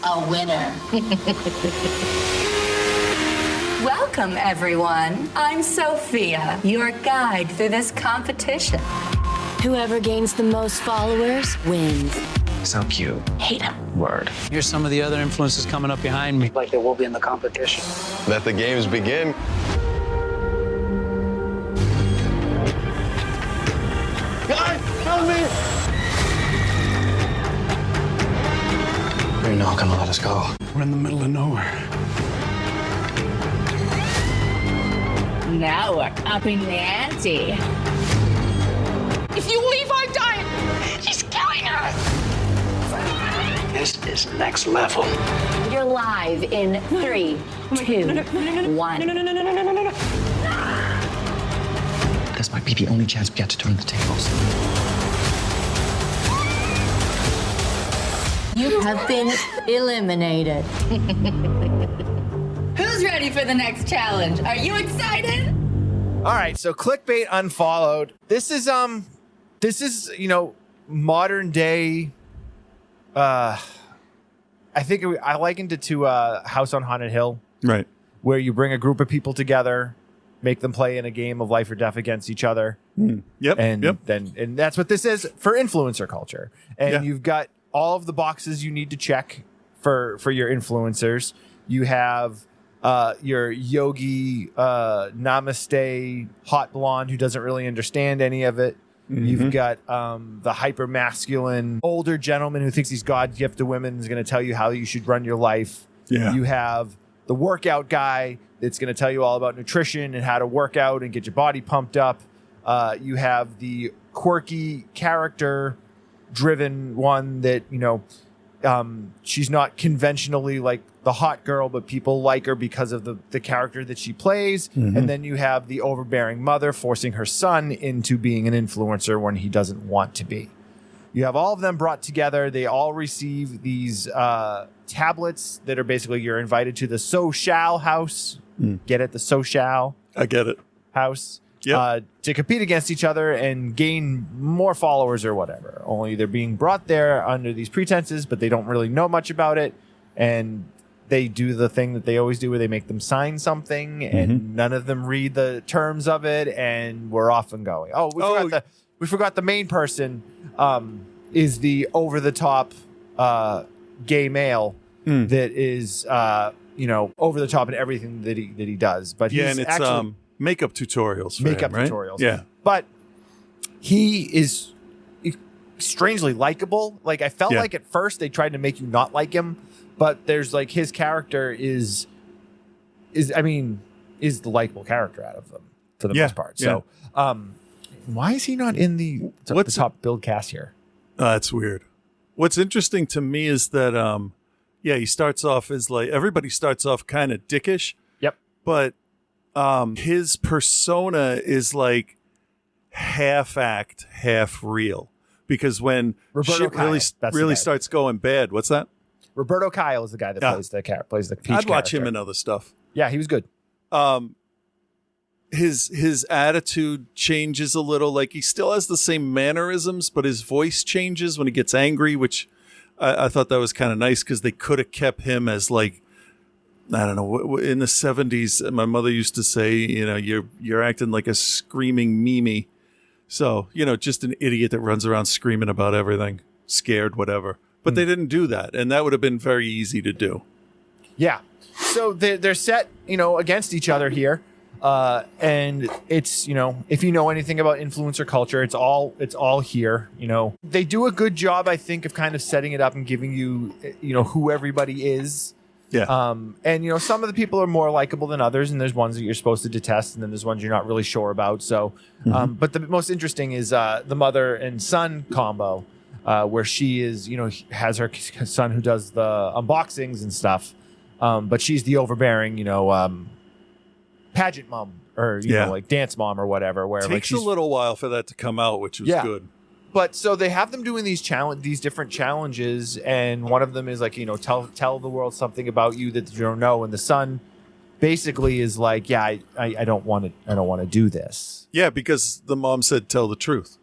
A winner. Welcome, everyone. I'm Sophia, your guide through this competition. Whoever gains the most followers wins. So cute. Hate him. Word. Here's some of the other influences coming up behind me. Like they will be in the competition. Let the games begin. Guys, help me! You're not gonna let us go. We're in the middle of nowhere. Now we're upping the ante. If you leave, I'm dying. She's killing us. This is next level. You're live in 3, 2, 1. This might be the only chance we get to turn the tables. You have been eliminated. Who's ready for the next challenge? Are you excited? All right, so Clickbait Unfollowed. This is modern day. I think I likened it to House on Haunted Hill, Right. where you bring a group of people together, make them play in a game of life or death against each other, Yep. and yep. and that's what this is for influencer culture. And Yeah. you've got all of the boxes you need to check for your influencers. You have your yogi namaste hot blonde who doesn't really understand any of it. You've got the hyper masculine older gentleman who thinks he's God's gift to women, is going to tell you how you should run your life. Yeah. You have the workout guy that's going to tell you all about nutrition and how to work out and get your body pumped up. You have the quirky character driven one that, she's not conventionally like the hot girl, but people like her because of the character that she plays. And then you have the overbearing mother forcing her son into being an influencer when he doesn't want to be. You have all of them brought together. They all receive these tablets that are basically you're invited to the social house. Get it? The social I get it. house. Yep. To compete against each other and gain more followers or whatever. Only they're being brought there under these pretenses, but they don't really know much about it. And they do the thing that they always do where they make them sign something and none of them read the terms of it. And we're off and going. Oh, we forgot the main person is the over the top gay male that is, over the top in everything that he does. But Yeah, he's and it's actually makeup tutorials for him, right? tutorials. Yeah. But he is strangely likable. Like I felt Yeah. like at first they tried to make you not like him, but there's like his character is the likable character out of them for the Yeah, most part. So why is he not in the top build cast here? That's weird. What's interesting to me is that he starts off as like everybody starts off kind of dickish. Yep. But his persona is like half act, half real. Because when Roberto shit Kyle, really that's the really guy. starts going bad, what's that? Roberto Kyle is the guy that plays the Peach I'd watch him character. in other stuff. Yeah, he was good. His attitude changes a little. Like he still has the same mannerisms, but his voice changes when he gets angry, which I thought that was kind of nice because they could have kept him as like, I don't know, in the 70s, my mother used to say, you're acting like a screaming Mimi. So, just an idiot that runs around screaming about everything, scared, whatever. But they didn't do that. And that would have been very easy to do. Yeah. So they're set, against each other here. And it's, if you know anything about influencer culture, it's all here, They do a good job, I think, of kind of setting it up and giving you, who everybody is. Yeah. And some of the people are more likable than others, and there's ones that you're supposed to detest, and then there's ones you're not really sure about. So, but the most interesting is the mother and son combo, where she is, has her son who does the unboxings and stuff, but she's the overbearing, pageant mom or like dance mom or whatever. Where Takes a little while for that to come out, which was good. But so they have them doing these different challenges, and one of them is like, tell the world something about you that you don't know. And the son basically is like, I don't want to do this. Yeah, because the mom said, tell the truth.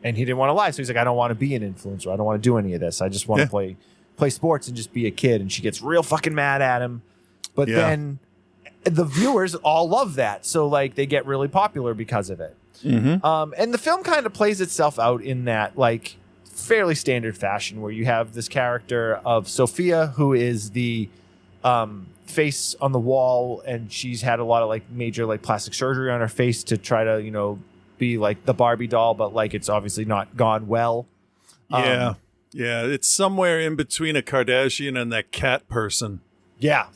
And he didn't want to lie. So he's like, I don't want to be an influencer. I don't want to do any of this. I just want to play sports and just be a kid. And she gets real fucking mad at him. But then the viewers all love that. So like they get really popular because of it. Mm-hmm. And the film kind of plays itself out in that like fairly standard fashion where you have this character of Sophia, who is the face on the wall, and she's had a lot of like major like plastic surgery on her face to try to, be like the Barbie doll, but like it's obviously not gone well. Yeah. It's somewhere in between a Kardashian and that cat person. Yeah.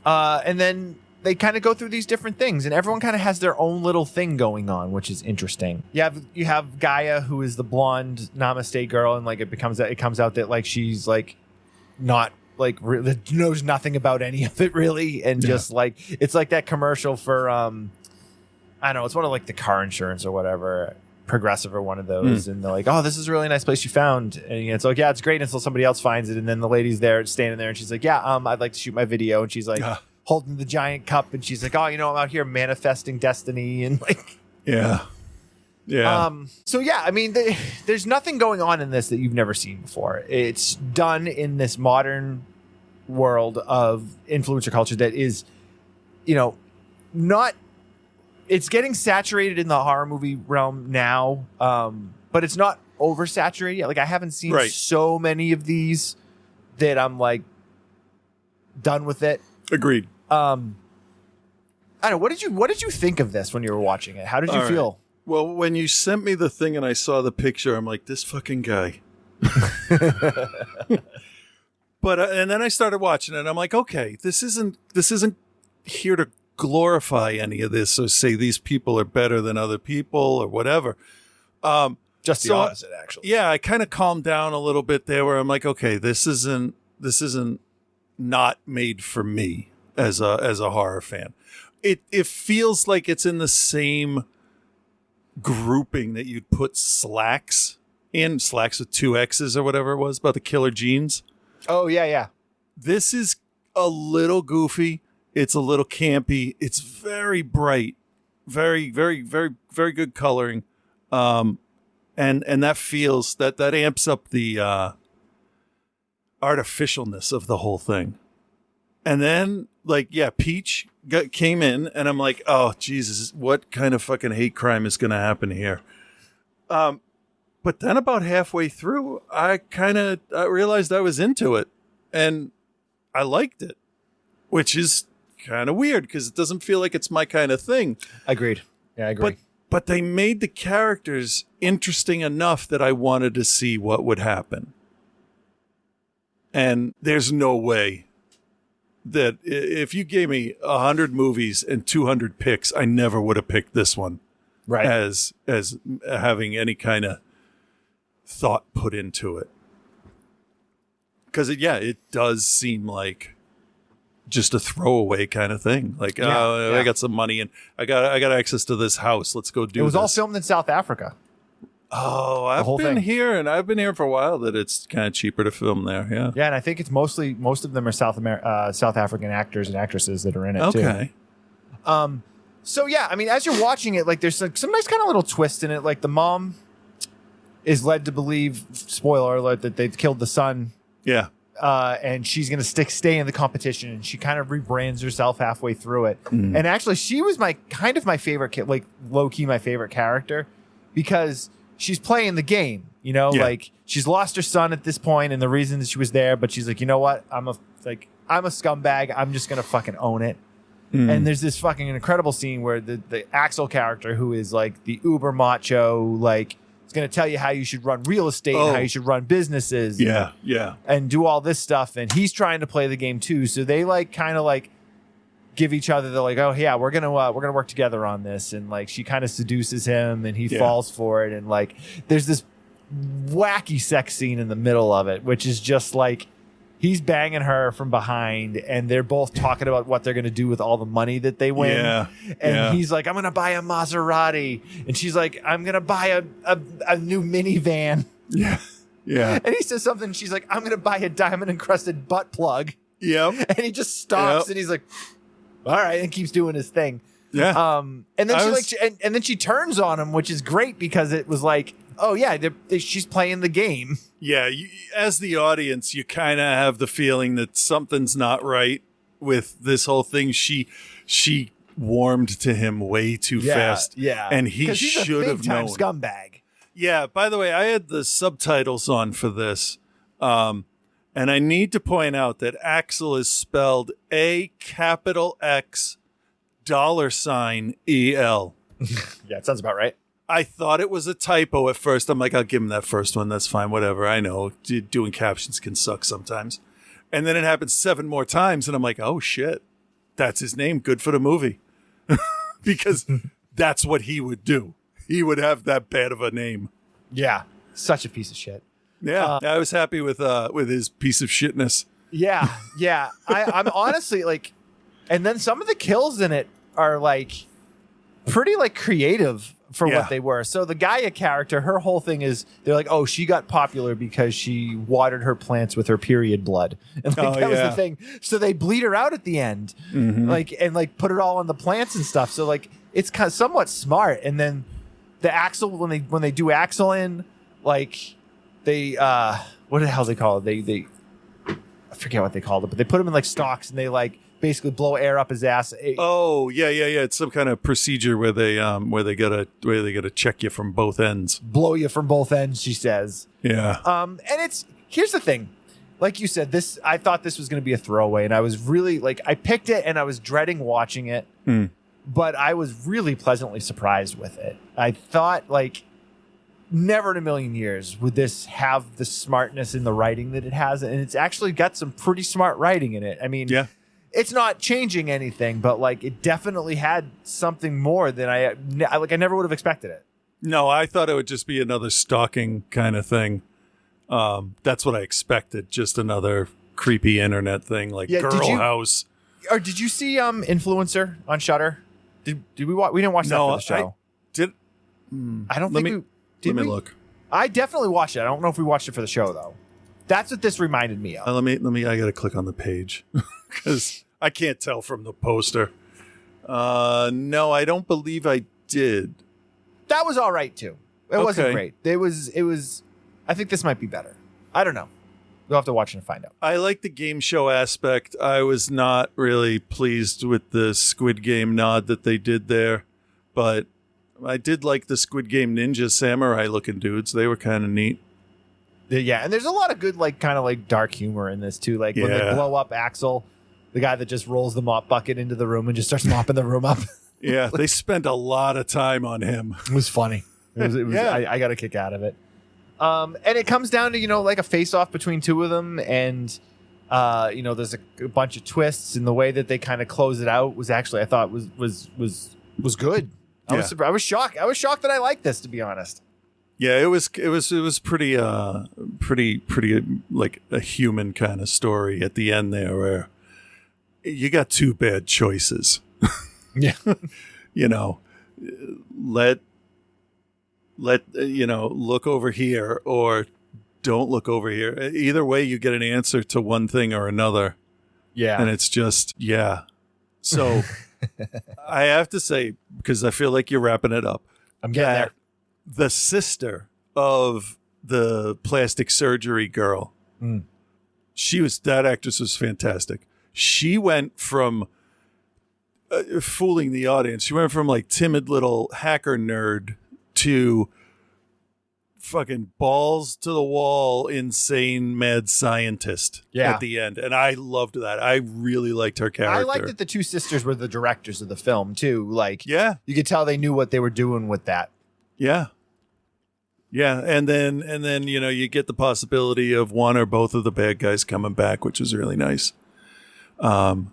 And then they kind of go through these different things, and everyone kind of has their own little thing going on, which is interesting. You have Gaia, who is the blonde Namaste girl, and like it comes out that like she's like not like knows nothing about any of it really, and just like it's like that commercial for I don't know, it's one of like the car insurance or whatever, Progressive or one of those, and they're like, oh, this is a really nice place you found, and it's like, yeah, it's great until somebody else finds it, and then the lady's there standing there, and she's like, yeah, I'd like to shoot my video, and she's like holding the giant cup, and she's like, oh, I'm out here manifesting destiny, and like so I mean there's nothing going on in this that you've never seen before. It's done in this modern world of influencer culture that is not, it's getting saturated in the horror movie realm now, but it's not oversaturated yet. Like I haven't seen so many of these that I'm like done with it. Agreed. I don't know. What did you think of this when you were watching it? How did you feel? Well, when you sent me the thing and I saw the picture, I'm like, this fucking guy. But and then I started watching it, and I'm like, okay, this isn't here to glorify any of this or say these people are better than other people or whatever. Just the opposite, actually. Yeah, I kind of calmed down a little bit there, where I'm like, okay, this isn't not made for me as a horror fan. It feels like it's in the same grouping that you'd put Slacks with 2 X's or whatever it was, about the killer jeans. Oh yeah. This is a little goofy. It's a little campy. It's very bright, very, very, very, very good coloring. And that feels that amps up the artificialness of the whole thing. And then Peach came in, and I'm like, oh Jesus, what kind of fucking hate crime is going to happen here? But then about halfway through, I realized I was into it, and I liked it, which is kind of weird because it doesn't feel like it's my kind of thing. Agreed. Yeah, I agree. But they made the characters interesting enough that I wanted to see what would happen. And there's no way that if you gave me 100 movies and 200 picks, I never would have picked this one, right? As having any kind of thought put into it, because it does seem like just a throwaway kind of thing. Like, I got some money and I got access to this house. Let's go do. It was all filmed in South Africa. Oh, I've been here, and I've been here for a while. That it's kind of cheaper to film there. Yeah, yeah, and I think it's most of them are South African actors and actresses that are in it too. Okay. So yeah, I mean, as you're watching it, like there's some nice kind of little twist in it. Like the mom is led to believe, spoiler alert, that they've killed the son. Yeah. And she's going to stay in the competition, and she kind of rebrands herself halfway through it. And actually, she was my favorite kid, like low key my favorite character, because she's playing the game, like she's lost her son at this point, and the reason that she was there, but she's like, you know what? I'm a scumbag. I'm just going to fucking own it. And there's this fucking incredible scene where the Axel character, who is like the uber macho, like It's going to tell you how you should run real estate and how you should run businesses. Yeah. And do all this stuff. And he's trying to play the game too. So they like kind of like give each other. They're like, oh yeah, we're gonna work together on this. And like she kind of seduces him, and he falls for it. And like there's this wacky sex scene in the middle of it, which is just like he's banging her from behind, and they're both talking about what they're going to do with all the money that they win. And he's like, I'm going to buy a Maserati. And she's like, I'm going to buy a new minivan. Yeah. And he says something. She's like, I'm going to buy a diamond encrusted butt plug. Yep. And he just stops and he's like, all right, and keeps doing his thing. Yeah. And then and then she turns on him, which is great because it was like, oh yeah, she's playing the game. Yeah, as the audience, you kind of have the feeling that something's not right with this whole thing. She warmed to him way too fast. Yeah, and he should have known. Scumbag. Yeah. By the way, I had the subtitles on for this, and I need to point out that Axel is spelled $X $EL. Yeah, it sounds about right. I thought it was a typo at first. I'm like, I'll give him that first one. That's fine. Whatever. I know doing captions can suck sometimes. And then it happens 7 more times. And I'm like, oh shit, that's his name. Good for the movie. Because that's what he would do. He would have that bad of a name. Yeah. Such a piece of shit. Yeah. I was happy with his piece of shitness. Yeah. Yeah. I'm honestly like, and then some of the kills in it are like pretty like creative for what they were. So the Gaia character, her whole thing is they're like, oh, she got popular because she watered her plants with her period blood. And like, that was the thing. So they bleed her out at the end, like, and like put it all on the plants and stuff. So like, it's kind of somewhat smart. And then the Axel, when they do Axel in, like they, what the hell they call it? They, I forget what they called it, but they put him in like stocks and they like basically blow air up his ass. Oh yeah. It's some kind of procedure where they gotta check you from both ends, blow you from both ends. She says. Yeah. And here's the thing, like you said, I thought this was going to be a throwaway, and I was really like, I picked it and I was dreading watching it, but I was really pleasantly surprised with it. I thought like, never in a million years would this have the smartness in the writing that it has, and it's actually got some pretty smart writing in it. I mean, it's not changing anything, but like it definitely had something more than I never would have expected it. No, I thought it would just be another stalking kind of thing. That's what I expected. Just another creepy internet thing like Girl House. Or did you see Influencer on Shudder? Did we watch? We didn't watch that for the show. I don't think Let me look. I definitely watched it. I don't know if we watched it for the show though. That's what this reminded me of. Let me. I gotta click on the page because I can't tell from the poster. No, I don't believe I did. That was all right too. It wasn't great. It was. I think this might be better. I don't know. We'll have to watch and find out. I like the game show aspect. I was not really pleased with the Squid Game nod that they did there, but I did like the Squid Game ninja samurai looking dudes. They were kind of neat. Yeah, and there's a lot of good, like, kind of like dark humor in this too. Like when they blow up Axel, the guy that just rolls the mop bucket into the room and just starts mopping the room up. Yeah, they spent a lot of time on him. It was funny. It was I got a kick out of it. And it comes down to, like a face-off between two of them, and there's a bunch of twists, and the way that they kind of close it out was actually, I thought was good. I was shocked. I was shocked that I liked this, to be honest. Yeah, it was pretty like a human kind of story at the end there, where you got two bad choices. Yeah. Let look over here or don't look over here. Either way, you get an answer to one thing or another. Yeah. And it's just, So I have to say, because I feel like you're wrapping it up. I'm getting there. The sister of the plastic surgery girl, that actress was fantastic. She went from fooling the audience. She went from like timid little hacker nerd to fucking balls to the wall, insane mad scientist at the end. And I loved that. I really liked her character. I liked that the two sisters were the directors of the film too. Like, you could tell they knew what they were doing with that. Yeah. Yeah, and then you get the possibility of one or both of the bad guys coming back, which is really nice. Yeah,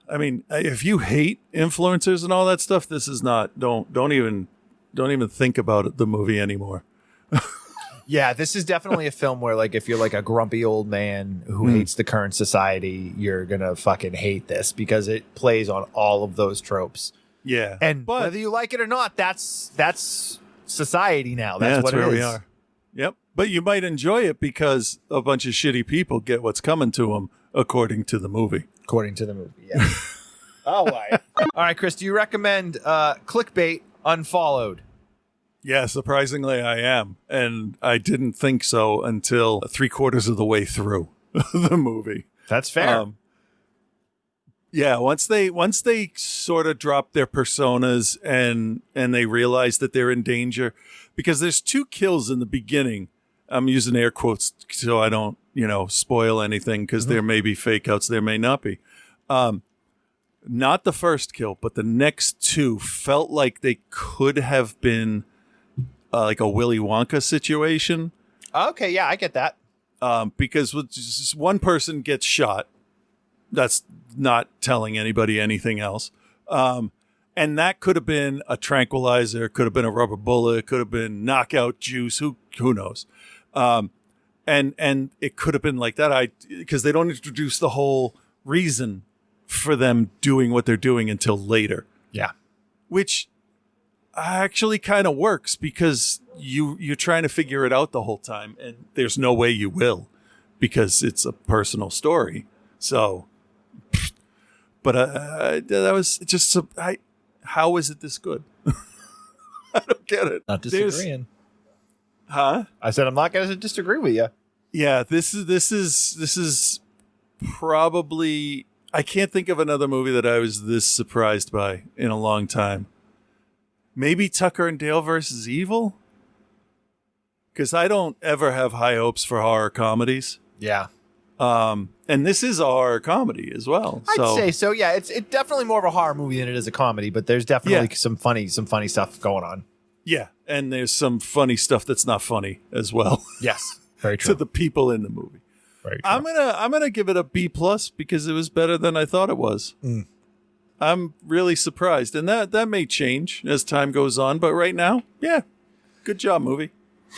I mean, if you hate influencers and all that stuff, this is not. Don't even think about it, the movie anymore. Yeah, this is definitely a film where, like, if you're like a grumpy old man who hates the current society, you're gonna fucking hate this because it plays on all of those tropes. Yeah, And whether you like it or not, that's society now. That's what where it is. we are. Yep. But you might enjoy it because a bunch of shitty people get what's coming to them, according to the movie. According to the movie, yeah. All right. All right, Chris, do you recommend Clickbait Unfollowed? Yeah, surprisingly, I am. And I didn't think so until 3/4 of the way through the movie. That's fair. Yeah, once they sort of drop their personas and they realize that they're in danger, because there's 2 kills in the beginning. I'm using air quotes so I don't, spoil anything, because there may be fake outs, there may not be. Not the first kill, but the next 2 felt like they could have been like a Willy Wonka situation. Okay, yeah, I get that. Because with just one person gets shot. That's not telling anybody anything else. And that could have been a tranquilizer, could have been a rubber bullet, could have been knockout juice, who knows. And it could have been like that, because they don't introduce the whole reason for them doing what they're doing until later. Yeah. Which actually kind of works, because you're trying to figure it out the whole time, and there's no way you will, because it's a personal story. So, but that was just how is it this good? I don't get it. Not disagreeing. Huh? I said I'm not going to disagree with you. Yeah, this is probably, I can't think of another movie that I was this surprised by in a long time. Maybe Tucker and Dale versus Evil? Because I don't ever have high hopes for horror comedies. Yeah. And this is a horror comedy as well. I'd say so. Yeah, it's definitely more of a horror movie than it is a comedy, but there's definitely some funny stuff going on. Yeah, and there's some funny stuff that's not funny as well. Yes, very true. To the people in the movie. Very true. I'm gonna give it a B+ because it was better than I thought it was. I'm really surprised, and that may change as time goes on. But right now, yeah, good job, movie.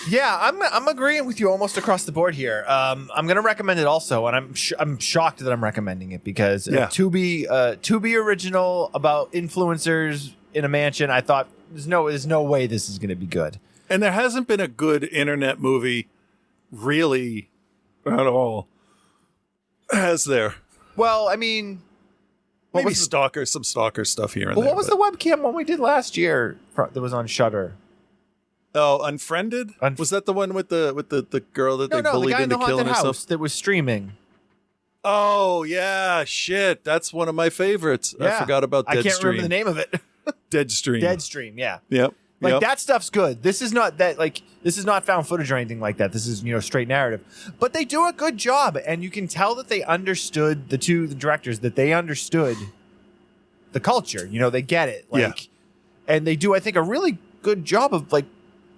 Yeah, I'm agreeing with you almost across the board here. I'm going to recommend it also, and I'm shocked that I'm recommending it because to be original about influencers in a mansion, I thought there's no way this is going to be good. And there hasn't been a good internet movie really at all, has there? Well, I mean, maybe some stalker stuff here and there. What was the webcam one we did last year that was on Shudder? Oh, Unfriended? Was that the one with the girl that they bullied into killing herself? That was streaming. Oh, yeah, shit. That's one of my favorites. Yeah. I forgot about Deadstream. I can't remember the name of it. Deadstream, yeah. Yep. Like, that stuff's good. This is not found footage or anything like that. This is, straight narrative. But they do a good job, and you can tell that they understood, the directors, that they understood the culture. They get it. And they do, I think, a really good job of,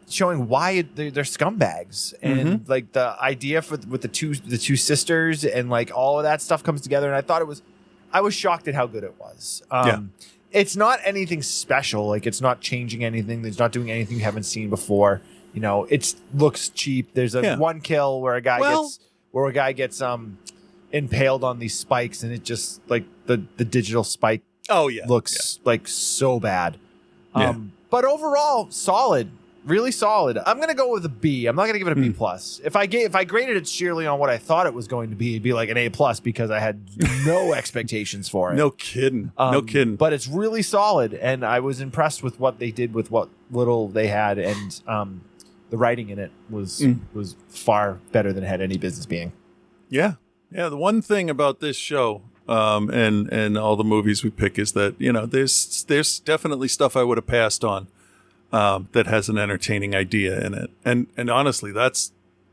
showing why they're scumbags, and like the idea with the two sisters, and like all of that stuff comes together. And I was shocked at how good it was. It's not anything special. Like, it's not changing anything. It's not doing anything you haven't seen before. It looks cheap. There's one kill where a guy gets impaled on these spikes, and it just like the digital spike. Oh yeah, looks like so bad. But overall, solid. Really solid. I'm going to go with a B. I'm not going to give it a B+. If I graded it sheerly on what I thought it was going to be, it'd be like an A+, because I had no expectations for it. No kidding. No kidding. But it's really solid, and I was impressed with what they did with what little they had, and the writing in it was far better than it had any business being. Yeah. Yeah, the one thing about this show and all the movies we pick is that, there's definitely stuff I would have passed on. That has an entertaining idea in it. And honestly,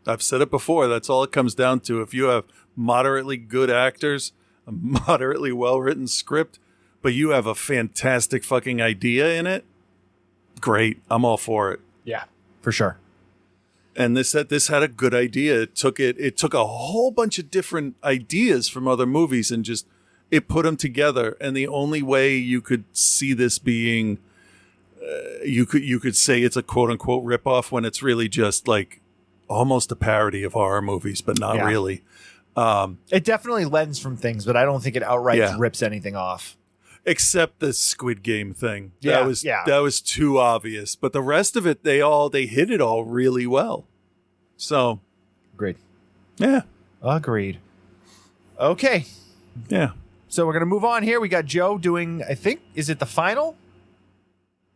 I've said it before, that's all it comes down to. If you have moderately good actors, a moderately well-written script, but you have a fantastic fucking idea in it, great. I'm all for it. Yeah. For sure. And this had a good idea. It took a whole bunch of different ideas from other movies and just it put them together. And the only way you could see this being, you could say it's a quote unquote ripoff when it's really just like almost a parody of horror movies, but not really. It definitely lends from things, but I don't think it outright rips anything off. Except the Squid Game thing. Yeah, that was too obvious. But the rest of it, they hit it all really well. So, agreed. Yeah, agreed. Okay. Yeah. So we're gonna move on here. We got Joe doing. I think is it the final?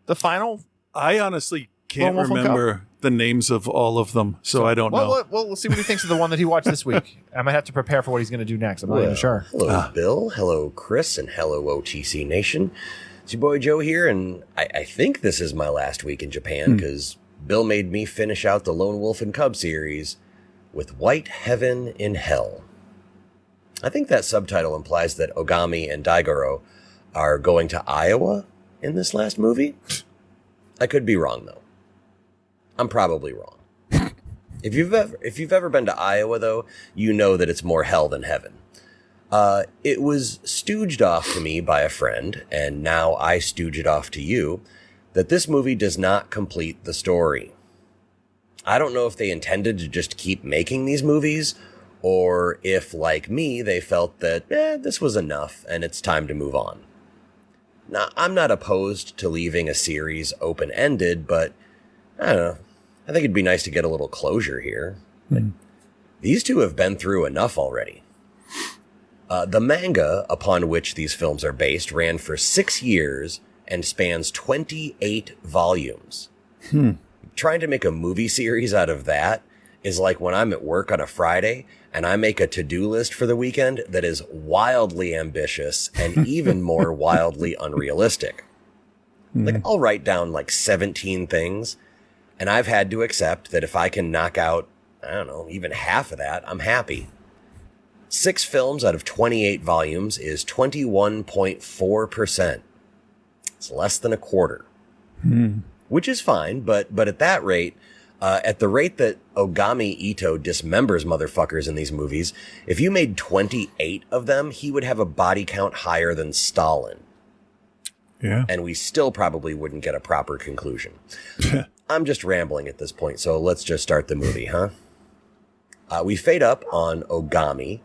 The final. I honestly can't Lone Wolf remember the names of all of them, so I don't know. Well, we'll see what he thinks of the one that he watched this week. I might have to prepare for what he's going to do next. I'm not even sure. Hello, Bill. Hello, Chris. And hello, OTC Nation. It's your boy Joe here, and I think this is my last week in Japan because Bill made me finish out the Lone Wolf and Cub series with White Heaven in Hell. I think that subtitle implies that Ogami and Daigoro are going to Iowa in this last movie. I could be wrong, though. I'm probably wrong. If you've ever been to Iowa, though, you know that it's more hell than heaven. It was stooged off to me by a friend, and now I stooge it off to you, that this movie does not complete the story. I don't know if they intended to just keep making these movies, or if, like me, they felt that, this was enough, and it's time to move on. Now, I'm not opposed to leaving a series open-ended, but, I don't know, I think it'd be nice to get a little closure here. These two have been through enough already. The manga upon which these films are based ran for 6 years and spans 28 volumes. Trying to make a movie series out of that is like when I'm at work on a Friday and I make a to-do list for the weekend that is wildly ambitious and even more wildly unrealistic. Like, I'll write down like 17 things, and I've had to accept that if I can knock out, I don't know, even half of that, I'm happy. 6 films out of 28 volumes is 21.4%. It's less than a quarter, which is fine, but at that rate, at the rate that Ogami Ito dismembers motherfuckers in these movies, if you made 28 of them, he would have a body count higher than Stalin. Yeah. And we still probably wouldn't get a proper conclusion. I'm just rambling at this point, so let's just start the movie, huh? We fade up on Ogami,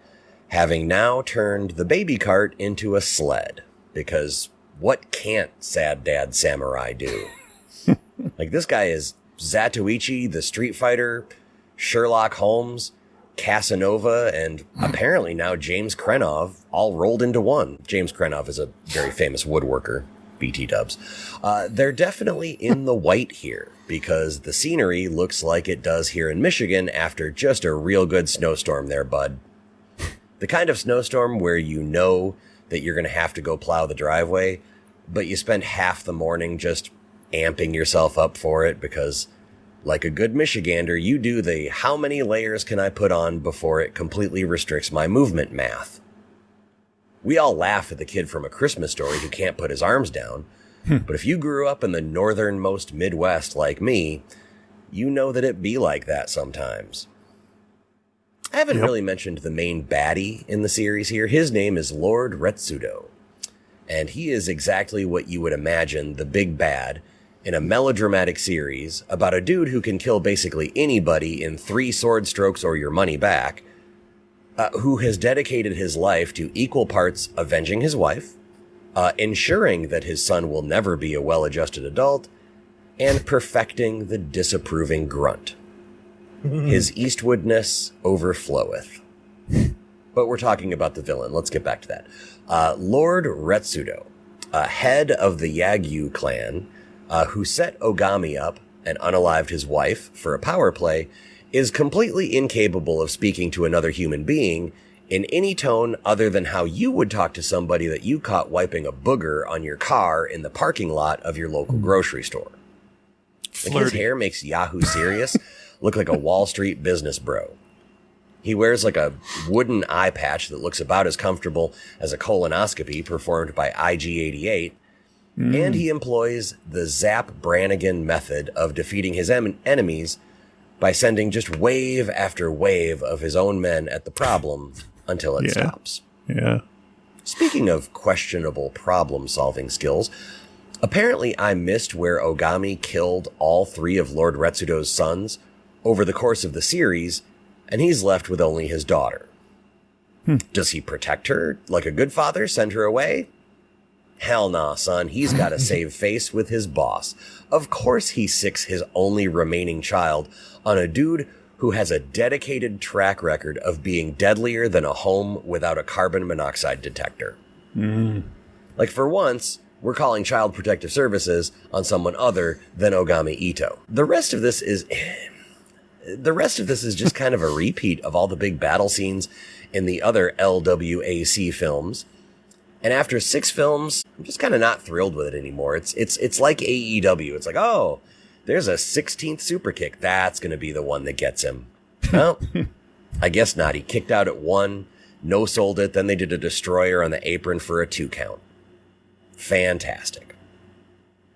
having now turned the baby cart into a sled, because what can't Sad Dad Samurai do? Like, this guy is Zatoichi, the Street Fighter, Sherlock Holmes, Casanova, and apparently now James Krenov all rolled into one. James Krenov is a very famous woodworker. BT dubs. They're definitely in the white here because the scenery looks like it does here in Michigan after just a real good snowstorm there, bud. The kind of snowstorm where you know that you're going to have to go plow the driveway, but you spend half the morning just amping yourself up for it because, like a good Michigander, you do the how many layers can I put on before it completely restricts my movement math. We all laugh at the kid from A Christmas Story who can't put his arms down, but if you grew up in the northernmost Midwest like me, you know that it be like that sometimes. I haven't really mentioned the main baddie in the series here. His name is Lord Retsudo, and he is exactly what you would imagine the big bad in a melodramatic series about a dude who can kill basically anybody in 3 sword strokes or your money back, who has dedicated his life to equal parts avenging his wife, ensuring that his son will never be a well-adjusted adult, and perfecting the disapproving grunt. His Eastwoodness overfloweth. But we're talking about the villain. Let's get back to that. Lord Retsudo, head of the Yagyu clan, who set Ogami up and unalived his wife for a power play, is completely incapable of speaking to another human being in any tone other than how you would talk to somebody that you caught wiping a booger on your car in the parking lot of your local grocery store. Like, his hair makes Yahoo Serious look like a Wall Street business bro. He wears like a wooden eye patch that looks about as comfortable as a colonoscopy performed by IG-88, And he employs the Zap Brannigan method of defeating his enemies by sending just wave after wave of his own men at the problem until it stops. Yeah. Speaking of questionable problem-solving skills, apparently I missed where Ogami killed all 3 of Lord Retsudo's sons over the course of the series, and he's left with only his daughter. Does he protect her like a good father, send her away? Hell nah, son. He's got to save face with his boss. Of course he sicks his only remaining child on a dude who has a dedicated track record of being deadlier than a home without a carbon monoxide detector. Like, for once, we're calling Child Protective Services on someone other than Ogami Ito. The rest of this is just kind of a repeat of all the big battle scenes in the other LWAC films. And after 6 films, I'm just kind of not thrilled with it anymore. It's like AEW. It's like, oh, there's a 16th super kick. That's going to be the one that gets him. Well, I guess not. He kicked out at 1, no-sold it. Then they did a destroyer on the apron for a 2 count. Fantastic.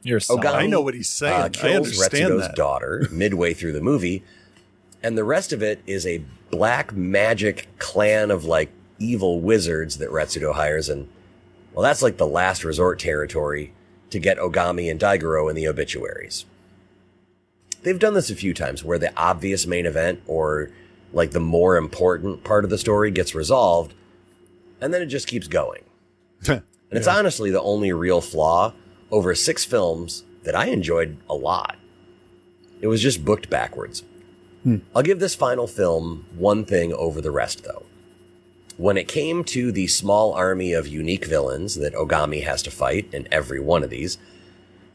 You're Ogami, I know what he's saying. I kills understand Retsudo's that. daughter midway through the movie. And the rest of it is a black magic clan of, like, evil wizards that Retsudo hires. And, well, that's like the last resort territory to get Ogami and Daigoro in the obituaries. They've done this a few times where the obvious main event or, like, the more important part of the story gets resolved, and then it just keeps going. And it's honestly the only real flaw over 6 films that I enjoyed a lot. It was just booked backwards. I'll give this final film one thing over the rest, though. When it came to the small army of unique villains that Ogami has to fight in every one of these,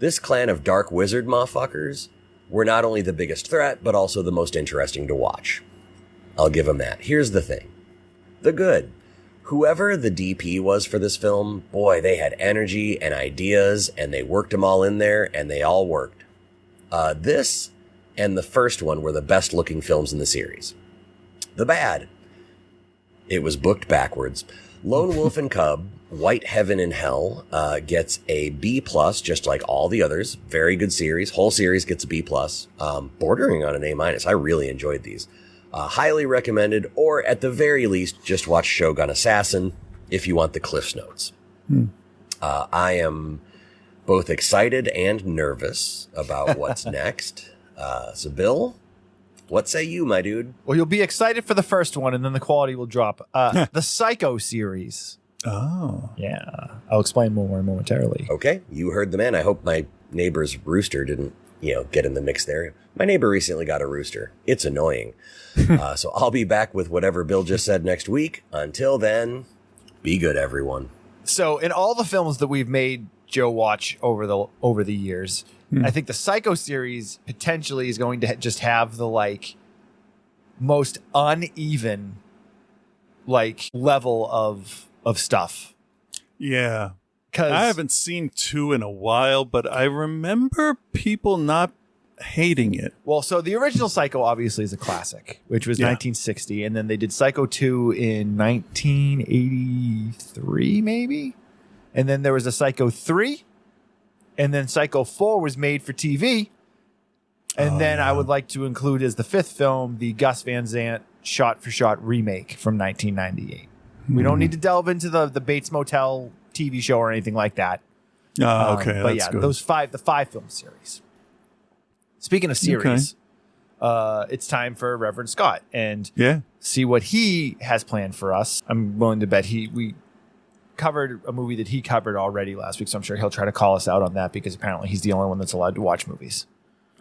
this clan of dark wizard motherfuckers were not only the biggest threat, but also the most interesting to watch. I'll give them that. Here's the thing. The good. Whoever the DP was for this film, boy, they had energy and ideas, and they worked them all in there, and they all worked. This and the first one were the best looking films in the series. The bad. It was booked backwards. Lone Wolf and Cub, White Heaven and Hell, gets a B+, just like all the others. Very good series. Whole series gets a B+, bordering on an A-. I really enjoyed these. Highly recommended, or at the very least, just watch Shogun Assassin if you want the Cliff's Notes. I am both excited and nervous about what's next. So, Bill, what say you, my dude? Well, you'll be excited for the first one, and then the quality will drop. The Psycho series. Oh. Yeah. I'll explain more momentarily. Okay, you heard the man. I hope my neighbor's rooster didn't, get in the mix there. My neighbor recently got a rooster. It's annoying. So I'll be back with whatever Bill just said next week. Until then, be good, everyone. So in all the films that we've made Joe watch over the years, I think the Psycho series potentially is going to just have the most uneven level of stuff. Yeah. 'Cause I haven't seen 2 in a while, but I remember people not hating it. Well, so the original Psycho obviously is a classic, which was 1960, and then they did Psycho 2 in 1983, maybe, and then there was a Psycho 3. And then Psycho 4 was made for TV. And then I would like to include as the 5th film, the Gus Van Sant shot-for-shot remake from 1998. We don't need to delve into the Bates Motel TV show or anything like that. Oh, okay. But that's yeah, good. the 5-film series. Speaking of series, it's time for Reverend Scott and see what he has planned for us. I'm willing to bet we covered a movie that he covered already last week, so I'm sure he'll try to call us out on that because apparently he's the only one that's allowed to watch movies.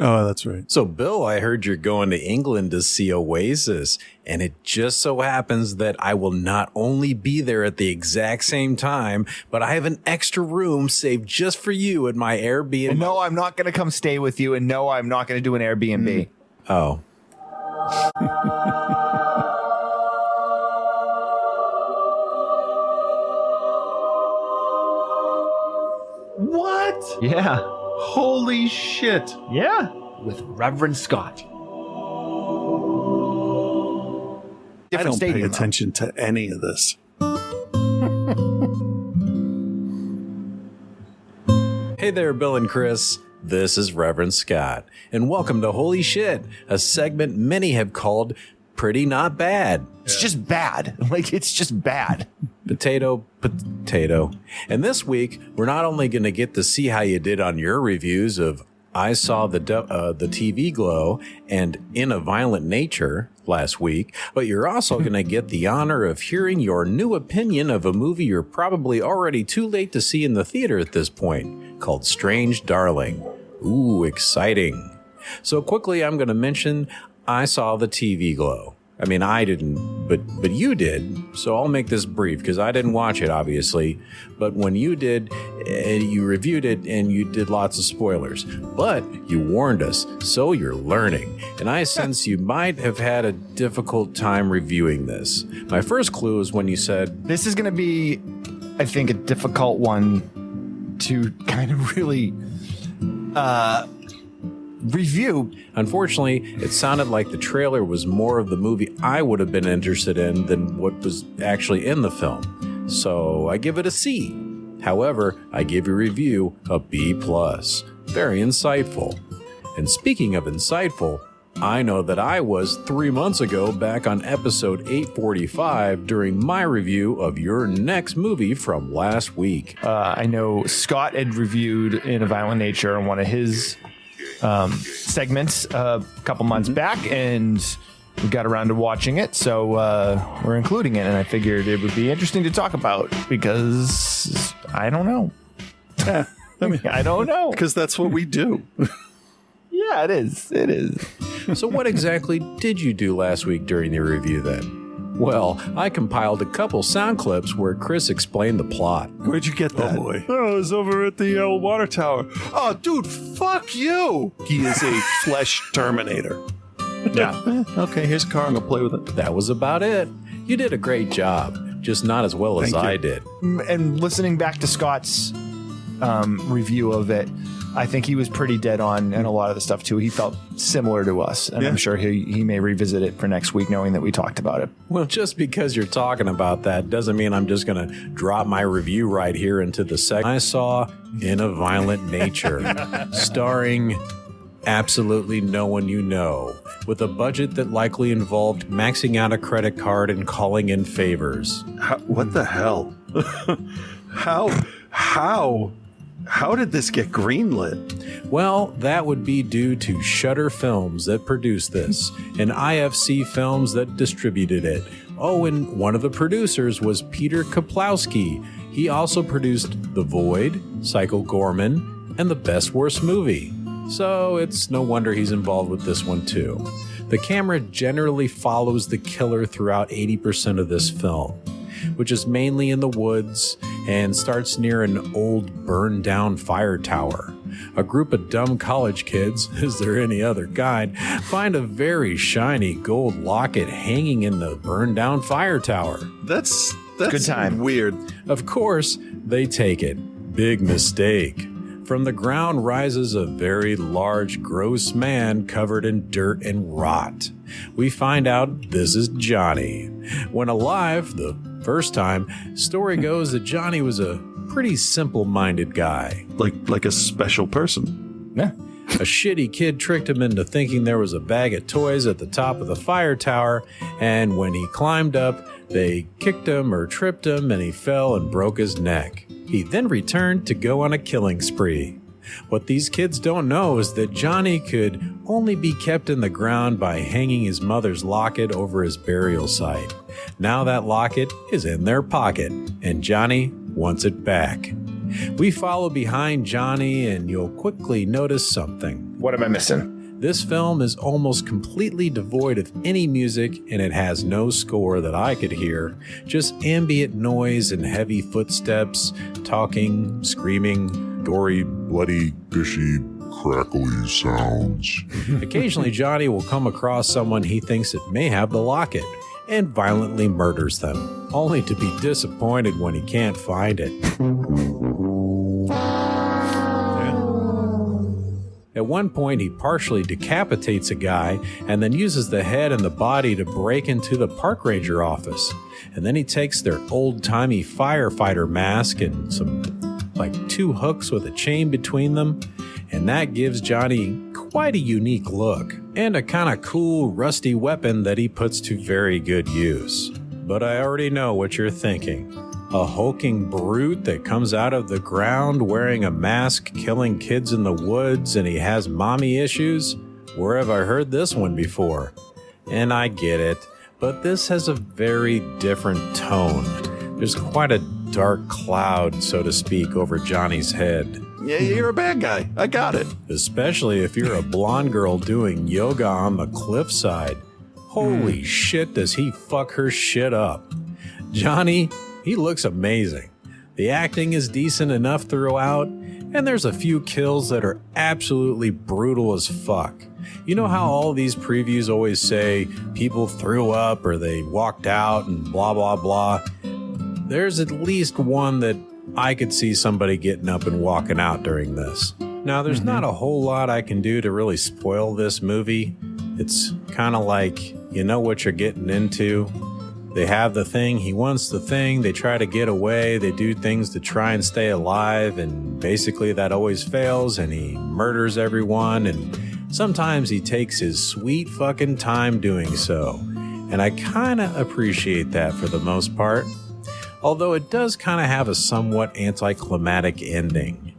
Oh, that's right. So, Bill, I heard you're going to England to see Oasis, and it just so happens that I will not only be there at the exact same time, but I have an extra room saved just for you at my Airbnb. And no, I'm not going to come stay with you, and no, I'm not going to do an Airbnb. Oh. What? Yeah. Holy shit. Yeah. With Reverend Scott. I don't pay attention to any of this. Hey there, Bill and Chris. This is Reverend Scott, and welcome to Holy Shit, a segment many have called Pretty Not Bad. It's just bad. Like, it's just bad. Potato. And this week, we're not only going to get to see how you did on your reviews of I Saw the TV Glow and In a Violent Nature last week, but you're also going to get the honor of hearing your new opinion of a movie you're probably already too late to see in the theater at this point, called Strange Darling. Ooh, exciting. So quickly, I'm going to mention I Saw the TV Glow. I mean, I didn't, but you did. So I'll make this brief because I didn't watch it, obviously. But when you did, you reviewed it and you did lots of spoilers. But you warned us, so you're learning. And I sense you might have had a difficult time reviewing this. My first clue is when you said, this is going to be, I think, a difficult one to kind of really review. Unfortunately, it sounded like the trailer was more of the movie I would have been interested in than what was actually in the film. So I give it a C. However, I give your review a B+. Very insightful. And speaking of insightful, I know that I was 3 months ago back on episode 845 during my review of your next movie from last week. I know Scott had reviewed In a Violent Nature on one of his segments a couple months back, and we got around to watching it, so we're including it, and I figured it would be interesting to talk about because I don't know. I don't know. Because that's what we do. Yeah, it is. It is. So what exactly did you do last week during the review then? Well, I compiled a couple sound clips where Chris explained the plot. Where'd you get that? Oh, boy. Oh, it was over at the water tower. Oh, dude, fuck you. He is a flesh terminator. Yeah. Okay, here's a car. I'm going to play with it. That was about it. You did a great job, just not as well as I did. And listening back to Scott's review of it, I think he was pretty dead on and a lot of the stuff too. He felt similar to us, and I'm sure he may revisit it for next week knowing that we talked about it. Well, just because you're talking about that doesn't mean I'm just going to drop my review right here into the segment. I Saw In a Violent Nature, starring absolutely no one you know, with a budget that likely involved maxing out a credit card and calling in favors. What the hell? How did this get greenlit? Well, that would be due to Shudder Films that produced this, and IFC Films that distributed it. Oh, and one of the producers was Peter Kaplowski. He also produced The Void, Psycho Gorman, and The Best Worst Movie. So it's no wonder he's involved with this one too. The camera generally follows the killer throughout 80% of this film, which is mainly in the woods and starts near an old burned down fire tower. A group of dumb college kids, is there any other kind, find a very shiny gold locket hanging in the burned down fire tower. That's good time. Weird. Of course, they take it. Big mistake. From the ground rises a very large, gross man covered in dirt and rot. We find out this is Johnny. When alive, the first time, story goes that Johnny was a pretty simple-minded guy. Like a special person. Yeah. A shitty kid tricked him into thinking there was a bag of toys at the top of the fire tower, and when he climbed up, they kicked him or tripped him, and he fell and broke his neck. He then returned to go on a killing spree. What these kids don't know is that Johnny could only be kept in the ground by hanging his mother's locket over his burial site. Now that locket is in their pocket, and Johnny wants it back. We follow behind Johnny, and you'll quickly notice something. What am I missing? This film is almost completely devoid of any music, and it has no score that I could hear. Just ambient noise and heavy footsteps, talking, screaming, gory, bloody, gushy, crackly sounds. Occasionally, Johnny will come across someone he thinks it may have the locket and violently murders them, only to be disappointed when he can't find it. At one point, he partially decapitates a guy and then uses the head and the body to break into the park ranger office. And then he takes their old-timey firefighter mask and some like two hooks with a chain between them, and that gives Johnny quite a unique look, and a kind of cool, rusty weapon that he puts to very good use. But I already know what you're thinking. A hulking brute that comes out of the ground wearing a mask, killing kids in the woods, and he has mommy issues? Where have I heard this one before? And I get it, but this has a very different tone. There's quite a dark cloud, so to speak, over Johnny's head. Yeah, you're a bad guy. I got it. Especially if you're a blonde girl doing yoga on the cliffside. Holy shit, does he fuck her shit up. Johnny, he looks amazing. The acting is decent enough throughout, and there's a few kills that are absolutely brutal as fuck. You know how all these previews always say people threw up or they walked out and blah, blah, blah? There's at least one that I could see somebody getting up and walking out during this. Now, there's not a whole lot I can do to really spoil this movie. It's kind of like, you know what you're getting into. They have the thing, he wants the thing, they try to get away, they do things to try and stay alive, and basically that always fails, and he murders everyone, and sometimes he takes his sweet fucking time doing so. And I kind of appreciate that for the most part. Although it does kind of have a somewhat anticlimactic ending.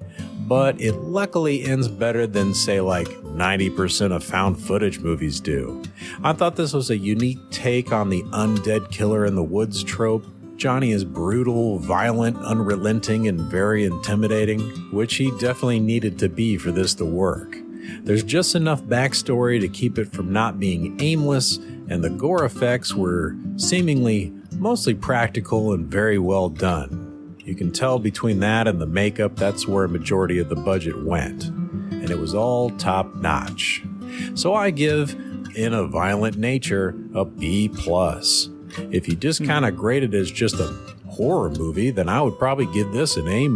But it luckily ends better than, say, like 90% of found footage movies do. I thought this was a unique take on the undead killer in the woods trope. Johnny is brutal, violent, unrelenting, and very intimidating, which he definitely needed to be for this to work. There's just enough backstory to keep it from not being aimless, and the gore effects were seemingly mostly practical and very well done. You can tell between that and the makeup, that's where a majority of the budget went. And it was all top notch. So I give In a Violent Nature a B+. If you just kind of grade it as just a horror movie, then I would probably give this an A-.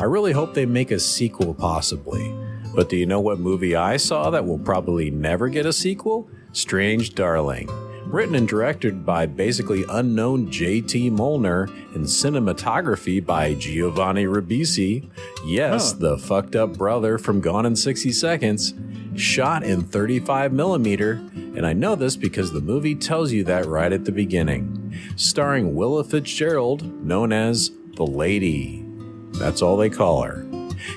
I really hope they make a sequel possibly. But do you know what movie I saw that will probably never get a sequel? Strange Darling. Written and directed by basically unknown J.T. Molnar and cinematography by Giovanni Ribisi. Yes, the fucked up brother from Gone in 60 Seconds. Shot in 35mm, and I know this because the movie tells you that right at the beginning. Starring Willa Fitzgerald, known as the Lady. That's all they call her.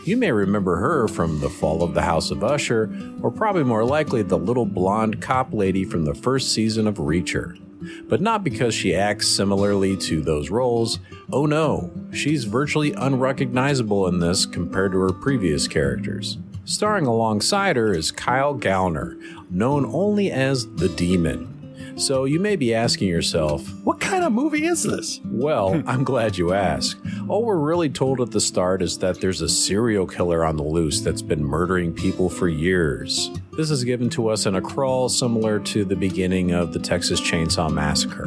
You may remember her from The Fall of the House of Usher, or probably more likely the little blonde cop lady from the first season of Reacher. But not because she acts similarly to those roles. Oh no, she's virtually unrecognizable in this compared to her previous characters. Starring alongside her is Kyle Gallner, known only as the Demon. So you may be asking yourself, what kind of movie is this? Well, I'm glad you asked. All we're really told at the start is that there's a serial killer on the loose that's been murdering people for years. This is given to us in a crawl similar to the beginning of the Texas Chainsaw Massacre.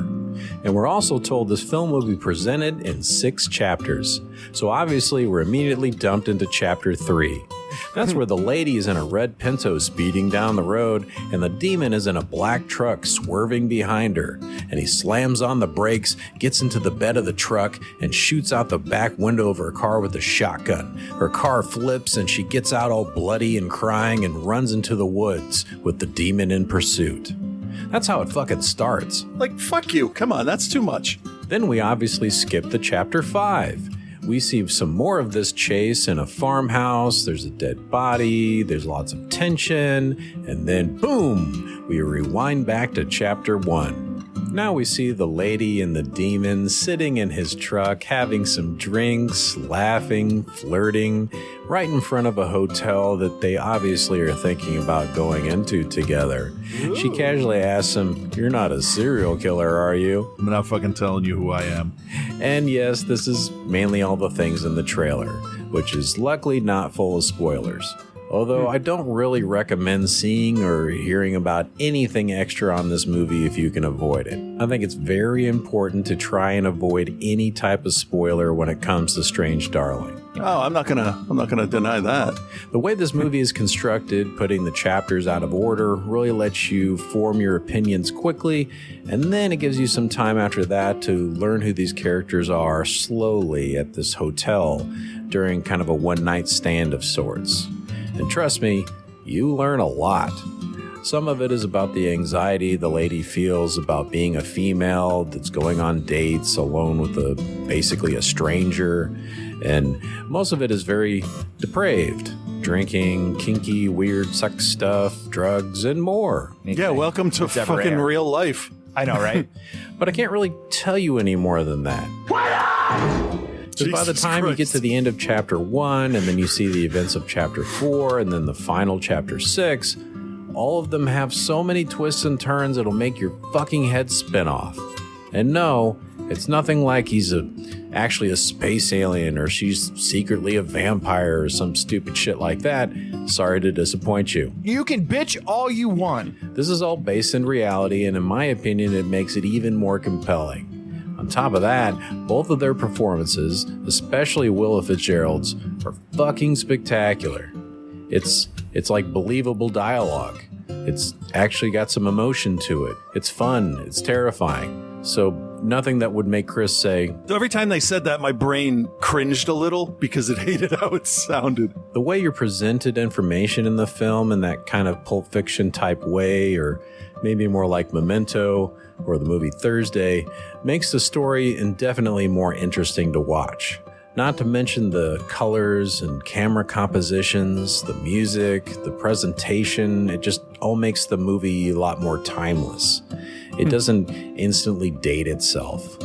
And we're also told this film will be presented in 6 chapters. So obviously we're immediately dumped into chapter 3. That's where the lady is in a red Pinto speeding down the road, and the demon is in a black truck swerving behind her. And he slams on the brakes, gets into the bed of the truck, and shoots out the back window of her car with a shotgun. Her car flips, and she gets out all bloody and crying and runs into the woods with the demon in pursuit. That's how it fucking starts. Like, fuck you. Come on, that's too much. Then we obviously skip to chapter 5. We see some more of this chase in a farmhouse. There's a dead body. There's lots of tension. And then, boom, we rewind back to chapter 1. Now we see the lady and the demon sitting in his truck, having some drinks, laughing, flirting, right in front of a hotel that they obviously are thinking about going into together. Ooh. She casually asks him, "You're not a serial killer, are you?" I'm not fucking telling you who I am. And yes, this is mainly all the things in the trailer, which is luckily not full of spoilers. Although I don't really recommend seeing or hearing about anything extra on this movie if you can avoid it. I think it's very important to try and avoid any type of spoiler when it comes to Strange Darling. Oh, I'm not gonna deny that. The way this movie is constructed, putting the chapters out of order, really lets you form your opinions quickly, and then it gives you some time after that to learn who these characters are slowly at this hotel during kind of a one-night stand of sorts. And trust me, you learn a lot. Some of it is about the anxiety the lady feels about being a female that's going on dates alone with basically a stranger. And most of it is very depraved. Drinking, kinky, weird sex stuff, drugs, and more. Yeah, welcome to fucking real life. I know, right? But I can't really tell you any more than that. Because by the time you get to the end of chapter 1, and then you see the events of chapter 4, and then the final chapter 6, all of them have so many twists and turns it'll make your fucking head spin off. And no, it's nothing like he's actually a space alien or she's secretly a vampire or some stupid shit like that. Sorry to disappoint you. You can bitch all you want. This is all based in reality, and in my opinion, it makes it even more compelling. On top of that, both of their performances, especially Willa Fitzgerald's, are fucking spectacular. It's like believable dialogue. It's actually got some emotion to it. It's fun. It's terrifying. So nothing that would make Chris say... Every time they said that, my brain cringed a little because it hated how it sounded. The way you're presented information in the film in that kind of Pulp Fiction type way, or maybe more like Memento or the movie Thursday, makes the story indefinitely more interesting to watch. Not to mention the colors and camera compositions, the music, the presentation. It just all makes the movie a lot more timeless. It doesn't instantly date itself.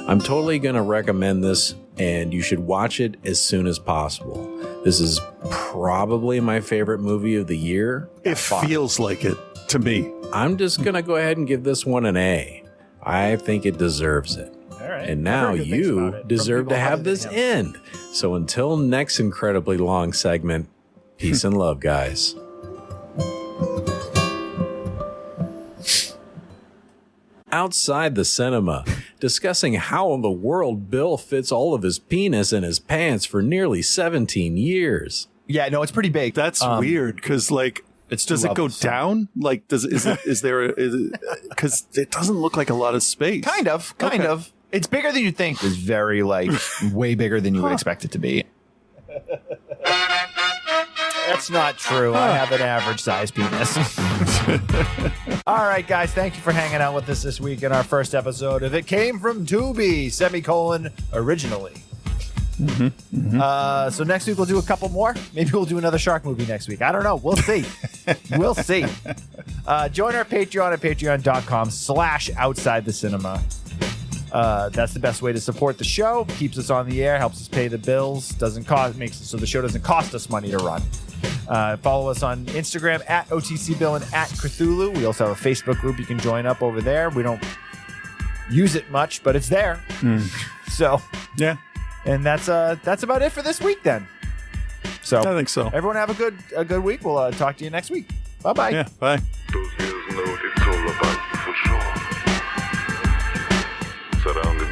I'm totally going to recommend this, and you should watch it as soon as possible. This is probably my favorite movie of the year. It feels like it to me. I'm just going to go ahead and give this one an A. I think it deserves it. All right. And now you deserve to have this end. So until next incredibly long segment, peace and love, guys. Outside the cinema, discussing how in the world Bill fits all of his penis in his pants for nearly 17 years. Yeah, no, it's pretty big. That's weird because, like, does it go down? Like, because it doesn't look like a lot of space. Kind of. It's bigger than you'd think. It's very, like, way bigger than you would expect it to be. That's not true. I have an average size penis. All right, guys. Thank you for hanging out with us this week in our first episode of It Came From Tubi, originally. So next week we'll do a couple more. Maybe we'll do another shark movie next week. I don't know. We'll see. We'll see. Join our Patreon at patreon.com/outsidethecinema. That's the best way to support the show. Keeps us on the air, helps us pay the bills, makes it so the show doesn't cost us money to run. Follow us on Instagram at OTCBill and at Cthulhu. We also have a Facebook group you can join up over there. We don't use it much, but it's there. So yeah. And that's about it for this week then. So I think so. Everyone have a good week. We'll talk to you next week. Bye-bye. Yeah, bye. Those girls know it's all about you for sure. Surrounded